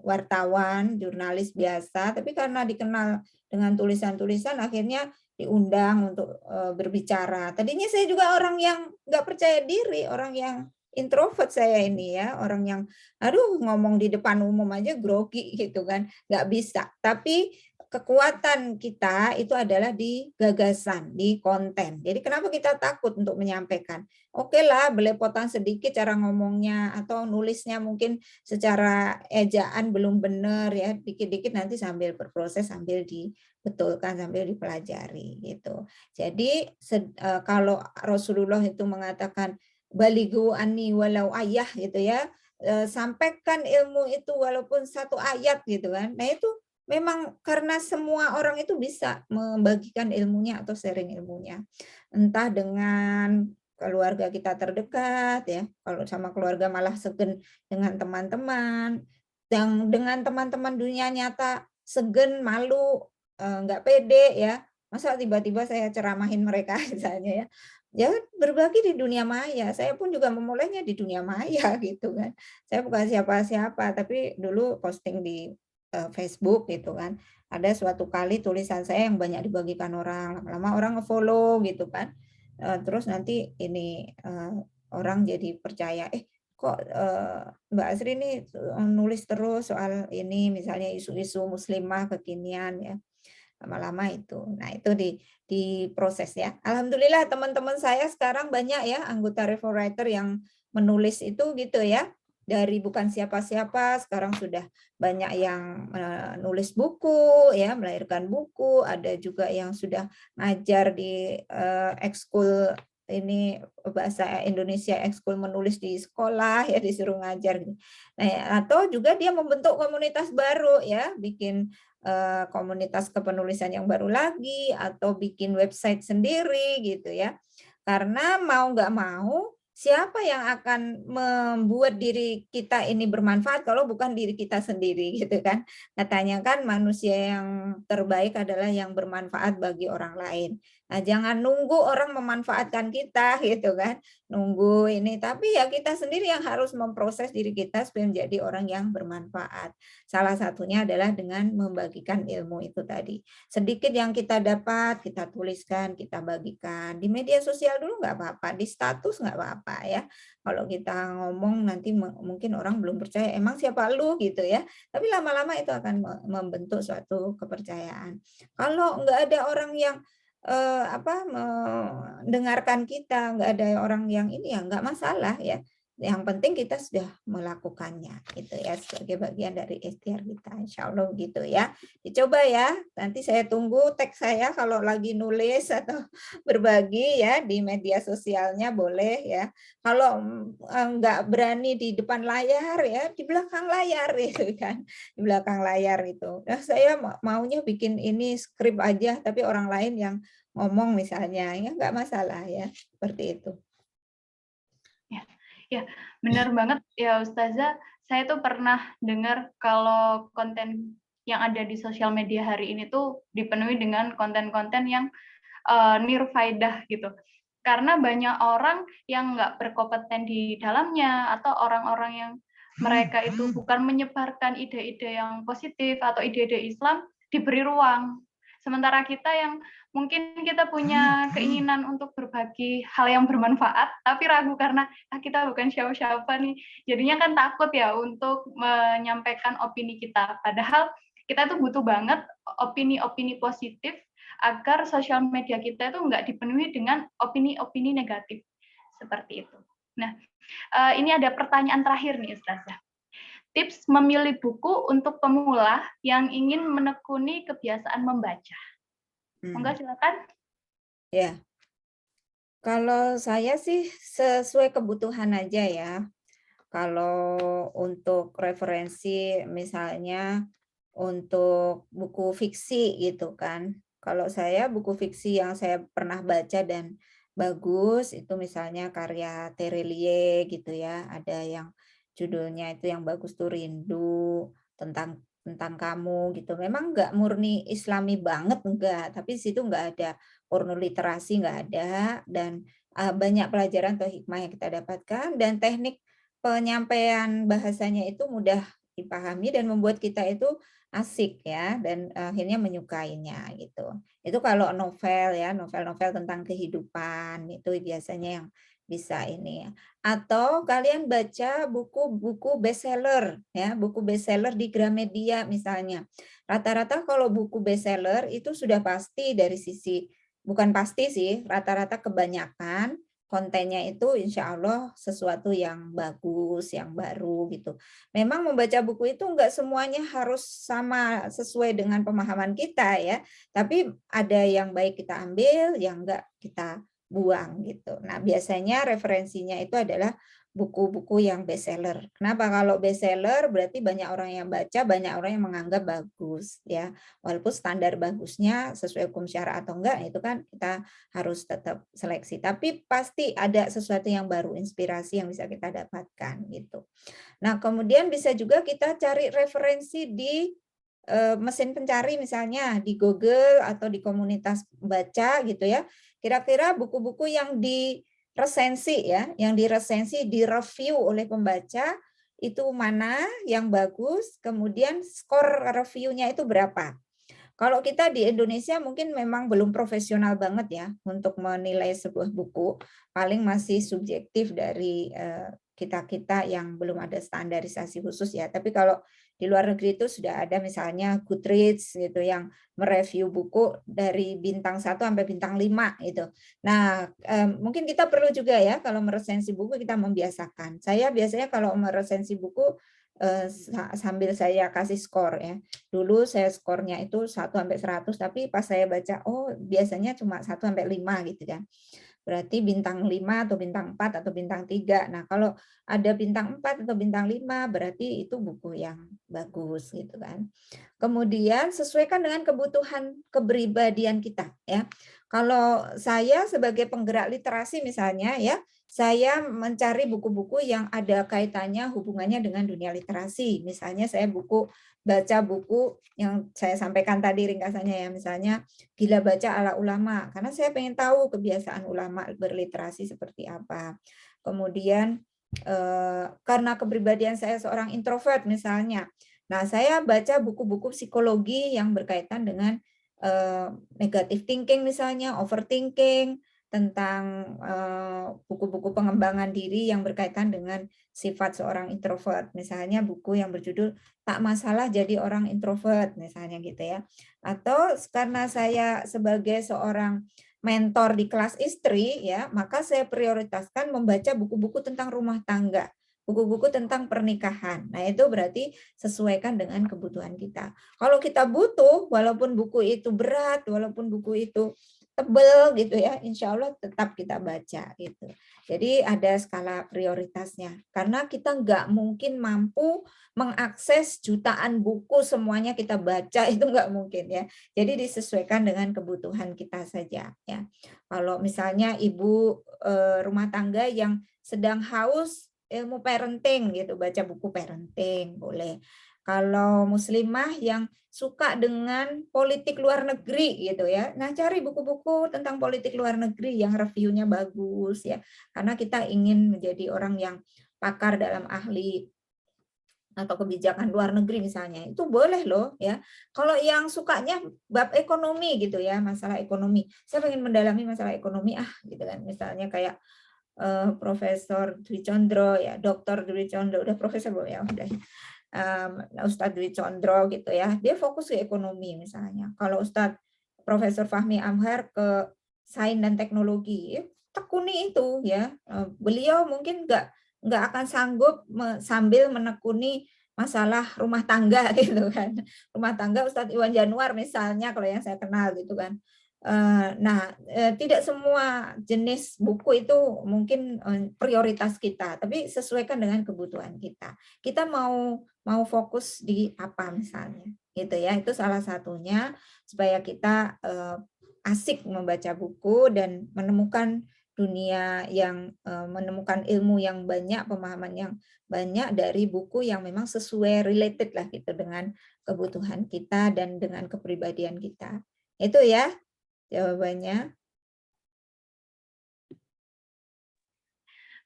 wartawan, jurnalis biasa, tapi karena dikenal dengan tulisan-tulisan akhirnya diundang untuk berbicara. Tadinya saya juga orang yang nggak percaya diri, orang yang introvert saya ini ya, orang yang ngomong di depan umum aja grogi gitu kan, nggak bisa. Tapi kekuatan kita itu adalah di gagasan, di konten. Jadi kenapa kita takut untuk menyampaikan? Oke lah, belepotan sedikit cara ngomongnya atau nulisnya mungkin secara ejaan belum benar ya, dikit-dikit nanti sambil berproses, sambil dibetulkan, sambil dipelajari gitu. Jadi kalau Rasulullah itu mengatakan balighu anni walau ayah gitu ya, sampaikan ilmu itu walaupun satu ayat gitu kan. Nah itu memang karena semua orang itu bisa membagikan ilmunya atau sharing ilmunya. Entah dengan keluarga kita terdekat ya, kalau sama keluarga malah segen dengan teman-teman, yang dengan teman-teman dunia nyata segen, malu, nggak pede ya. Masa tiba-tiba saya ceramahin mereka misalnya ya. Ya berbagi di dunia maya. Saya pun juga memulainya di dunia maya gitu kan. Saya bukan siapa-siapa, tapi dulu posting di Facebook gitu kan. Ada suatu kali tulisan saya yang banyak dibagikan orang, lama-lama orang nge-follow gitu kan. Terus nanti ini orang jadi percaya, kok Mbak Asri ini nulis terus soal ini, misalnya isu-isu muslimah kekinian ya. Lama-lama itu. Nah, itu diproses ya. Alhamdulillah teman-teman saya sekarang banyak ya anggota Review Writer yang menulis itu gitu ya. Dari bukan siapa-siapa sekarang sudah banyak yang nulis buku ya, melahirkan buku, ada juga yang sudah ngajar di ekskul ini bahasa Indonesia, ekskul menulis di sekolah ya, disuruh ngajar gitu. Nah, atau juga dia membentuk komunitas baru ya, bikin komunitas kepenulisan yang baru lagi atau bikin website sendiri gitu ya. Karena mau nggak mau siapa yang akan membuat diri kita ini bermanfaat kalau bukan diri kita sendiri gitu kan. Katanya kan manusia yang terbaik adalah yang bermanfaat bagi orang lain. Nah, jangan nunggu orang memanfaatkan kita gitu kan. Nunggu ini, tapi ya kita sendiri yang harus memproses diri kita supaya menjadi orang yang bermanfaat. Salah satunya adalah dengan membagikan ilmu itu tadi. Sedikit yang kita dapat, kita tuliskan, kita bagikan. Di media sosial dulu nggak apa-apa, di status nggak apa-apa ya. Kalau kita ngomong nanti mungkin orang belum percaya, emang siapa lu gitu ya. Tapi lama-lama itu akan membentuk suatu kepercayaan. Kalau nggak ada orang yang mendengarkan kita, nggak ada orang yang ini ya nggak masalah ya. Yang penting kita sudah melakukannya gitu ya, sebagai bagian dari ikhtiar kita. Insya Allah gitu ya. Dicoba ya. Nanti saya tunggu tag saya kalau lagi nulis atau berbagi ya di media sosialnya boleh ya. Kalau nggak berani di depan layar ya di belakang layar itu kan. Di belakang layar itu. Nah, saya maunya bikin ini skrip aja tapi orang lain yang ngomong misalnya ya nggak masalah ya seperti itu. Ya, benar banget ya Ustazah. Saya tuh pernah dengar kalau konten yang ada di sosial media hari ini tuh dipenuhi dengan konten-konten yang nirfaidah gitu. Karena banyak orang yang nggak berkompeten di dalamnya atau orang-orang yang mereka itu bukan menyebarkan ide-ide yang positif atau ide-ide Islam diberi ruang. Sementara kita yang mungkin kita punya keinginan untuk berbagi hal yang bermanfaat, tapi ragu karena kita bukan siapa-siapa nih. Jadinya kan takut ya untuk menyampaikan opini kita. Padahal kita tuh butuh banget opini-opini positif agar sosial media kita itu nggak dipenuhi dengan opini-opini negatif. Seperti itu. Nah, ini ada pertanyaan terakhir nih Ustazah. Tips memilih buku untuk pemula yang ingin menekuni kebiasaan membaca. Monggo silakan. Ya. Kalau saya sih sesuai kebutuhan aja ya. Kalau untuk referensi misalnya untuk buku fiksi gitu kan. Kalau saya buku fiksi yang saya pernah baca dan bagus itu misalnya karya Terelie gitu ya. Ada yang judulnya itu yang bagus tuh Rindu, tentang kamu gitu. Memang nggak murni Islami banget enggak, tapi situ nggak ada porno literasi, nggak ada, dan banyak pelajaran atau hikmah yang kita dapatkan, dan teknik penyampaian bahasanya itu mudah dipahami dan membuat kita itu asik ya, dan akhirnya menyukainya gitu. Itu kalau novel ya, novel-novel tentang kehidupan itu biasanya yang bisa ini ya. Atau kalian baca buku-buku bestseller ya, buku bestseller di Gramedia misalnya. Rata-rata kalau buku bestseller itu sudah pasti dari sisi, bukan pasti sih, rata-rata kebanyakan kontennya itu insya Allah sesuatu yang bagus, yang baru gitu. Memang membaca buku itu enggak semuanya harus sama sesuai dengan pemahaman kita ya, tapi ada yang baik kita ambil, yang enggak kita buang gitu. Nah, biasanya referensinya itu adalah buku-buku yang bestseller. Kenapa? Kalau bestseller berarti banyak orang yang baca, banyak orang yang menganggap bagus ya. Walaupun standar bagusnya sesuai hukum syara atau enggak, itu kan kita harus tetap seleksi. Tapi pasti ada sesuatu yang baru, inspirasi yang bisa kita dapatkan gitu. Nah, kemudian bisa juga kita cari referensi di mesin pencari misalnya di Google atau di komunitas baca gitu ya. Kira-kira buku-buku yang diresensi ya, yang diresensi, direview oleh pembaca itu mana yang bagus, kemudian skor reviewnya itu berapa. Kalau kita di Indonesia mungkin memang belum profesional banget ya untuk menilai sebuah buku, paling masih subjektif dari kita yang belum ada standarisasi khusus ya. Tapi kalau di luar negeri itu sudah ada misalnya Goodreads gitu yang mereview buku dari bintang 1 sampai bintang 5 gitu. Nah, mungkin kita perlu juga ya kalau meresensi buku kita membiasakan. Saya biasanya kalau meresensi buku sambil saya kasih skor ya. Dulu saya skornya itu 1 sampai 100, tapi pas saya baca oh biasanya cuma 1 sampai 5 gitu kan. Berarti bintang 5 atau bintang 4 atau bintang 3. Nah, kalau ada bintang 4 atau bintang 5 berarti itu buku yang bagus gitu kan. Kemudian sesuaikan dengan kebutuhan kepribadian kita ya. Kalau saya sebagai penggerak literasi misalnya ya, saya mencari buku-buku yang ada kaitannya hubungannya dengan dunia literasi. Misalnya saya baca buku yang saya sampaikan tadi ringkasannya ya, misalnya Gila Baca ala Ulama, karena saya pengen tahu kebiasaan ulama berliterasi seperti apa. Kemudian karena kepribadian saya seorang introvert misalnya, nah saya baca buku-buku psikologi yang berkaitan dengan negative thinking misalnya, overthinking, tentang buku-buku pengembangan diri yang berkaitan dengan sifat seorang introvert. Misalnya buku yang berjudul Tak Masalah Jadi Orang Introvert, misalnya gitu ya. Atau karena saya sebagai seorang mentor di kelas istri, ya, maka saya prioritaskan membaca buku-buku tentang rumah tangga, buku-buku tentang pernikahan. Nah, itu berarti sesuaikan dengan kebutuhan kita. Kalau kita butuh, walaupun buku itu berat, walaupun buku itu tebel gitu ya, insya Allah tetap kita baca gitu. Jadi ada skala prioritasnya, karena kita nggak mungkin mampu mengakses jutaan buku semuanya kita baca, itu nggak mungkin ya. Jadi disesuaikan dengan kebutuhan kita saja ya. Kalau misalnya ibu rumah tangga yang sedang haus ilmu parenting gitu, baca buku parenting boleh. Kalau muslimah yang suka dengan politik luar negeri gitu ya. Nah, cari buku-buku tentang politik luar negeri yang reviewnya bagus ya. Karena kita ingin menjadi orang yang pakar dalam ahli atau kebijakan luar negeri misalnya. Itu boleh loh ya. Kalau yang sukanya bab ekonomi gitu ya, masalah ekonomi. Saya ingin mendalami masalah ekonomi gitu kan. Misalnya kayak Profesor Dwi Condro ya, Dr. Dwi Condro, udah profesor belum ya, udah. Ustadz Dwi Condro gitu ya, dia fokus ke ekonomi misalnya. Kalau Ustadz Profesor Fahmi Amhar ke sains dan teknologi, tekuni itu ya. Beliau mungkin nggak akan sanggup sambil menekuni masalah rumah tangga gitu kan. Rumah tangga Ustadz Iwan Januar misalnya kalau yang saya kenal gitu kan. Nah, tidak semua jenis buku itu mungkin prioritas kita, tapi sesuaikan dengan kebutuhan kita. Kita mau fokus di apa misalnya, gitu ya. Itu salah satunya supaya kita asik membaca buku dan menemukan dunia yang menemukan ilmu yang banyak, pemahaman yang banyak dari buku yang memang sesuai related lah gitu dengan kebutuhan kita dan dengan kepribadian kita. Itu ya jawabannya.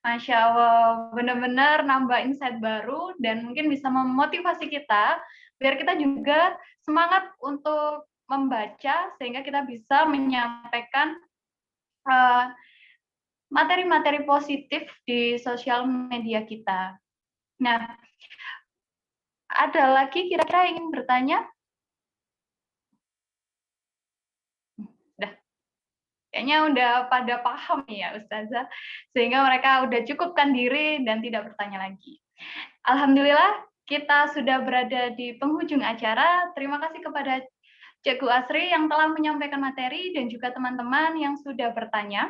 Masya Allah, benar-benar nambah insight baru dan mungkin bisa memotivasi kita biar kita juga semangat untuk membaca sehingga kita bisa menyampaikan materi-materi positif di sosial media kita. Nah, ada lagi kira-kira ingin bertanya? Kayaknya udah pada paham ya Ustazah, sehingga mereka udah cukupkan diri dan tidak bertanya lagi. Alhamdulillah, kita sudah berada di penghujung acara. Terima kasih kepada Cikgu Asri yang telah menyampaikan materi dan juga teman-teman yang sudah bertanya.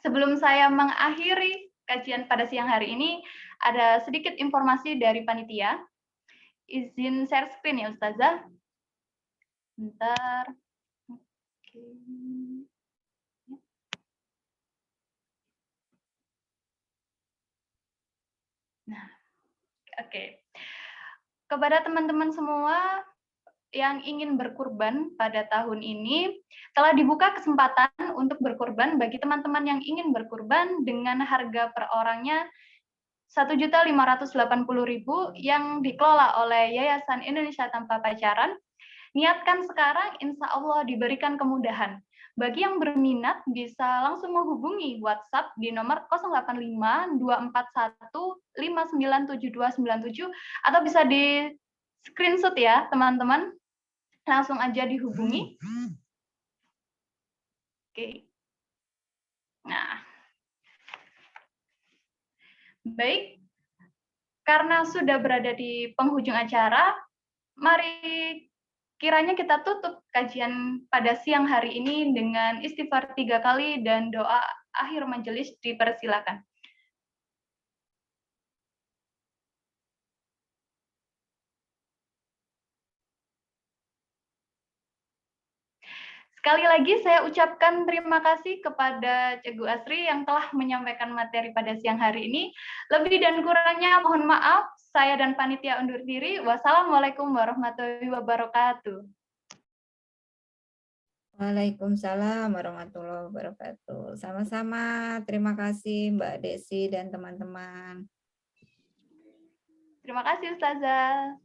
Sebelum saya mengakhiri kajian pada siang hari ini, ada sedikit informasi dari panitia. Izin share screen ya Ustazah. Bentar. Oke. Nah, oke. Kepada teman-teman semua yang ingin berkurban pada tahun ini, telah dibuka kesempatan untuk berkurban bagi teman-teman yang ingin berkurban dengan harga per orangnya Rp1.580.000 yang dikelola oleh Yayasan Indonesia Tanpa Pacaran. Niatkan sekarang, insya Allah diberikan kemudahan. Bagi yang berminat bisa langsung menghubungi WhatsApp di nomor 085 241 597297 atau bisa di screenshot ya teman-teman. Langsung aja dihubungi. Oke. Nah, baik. Karena sudah berada di penghujung acara, mari kiranya kita tutup kajian pada siang hari ini dengan istighfar 3 kali dan doa akhir majelis dipersilakan. Sekali lagi saya ucapkan terima kasih kepada Cikgu Asri yang telah menyampaikan materi pada siang hari ini. Lebih dan kurangnya mohon maaf, saya dan panitia undur diri. Wassalamualaikum warahmatullahi wabarakatuh. Waalaikumsalam warahmatullahi wabarakatuh. Sama-sama, terima kasih Mbak Desi dan teman-teman. Terima kasih Ustazah.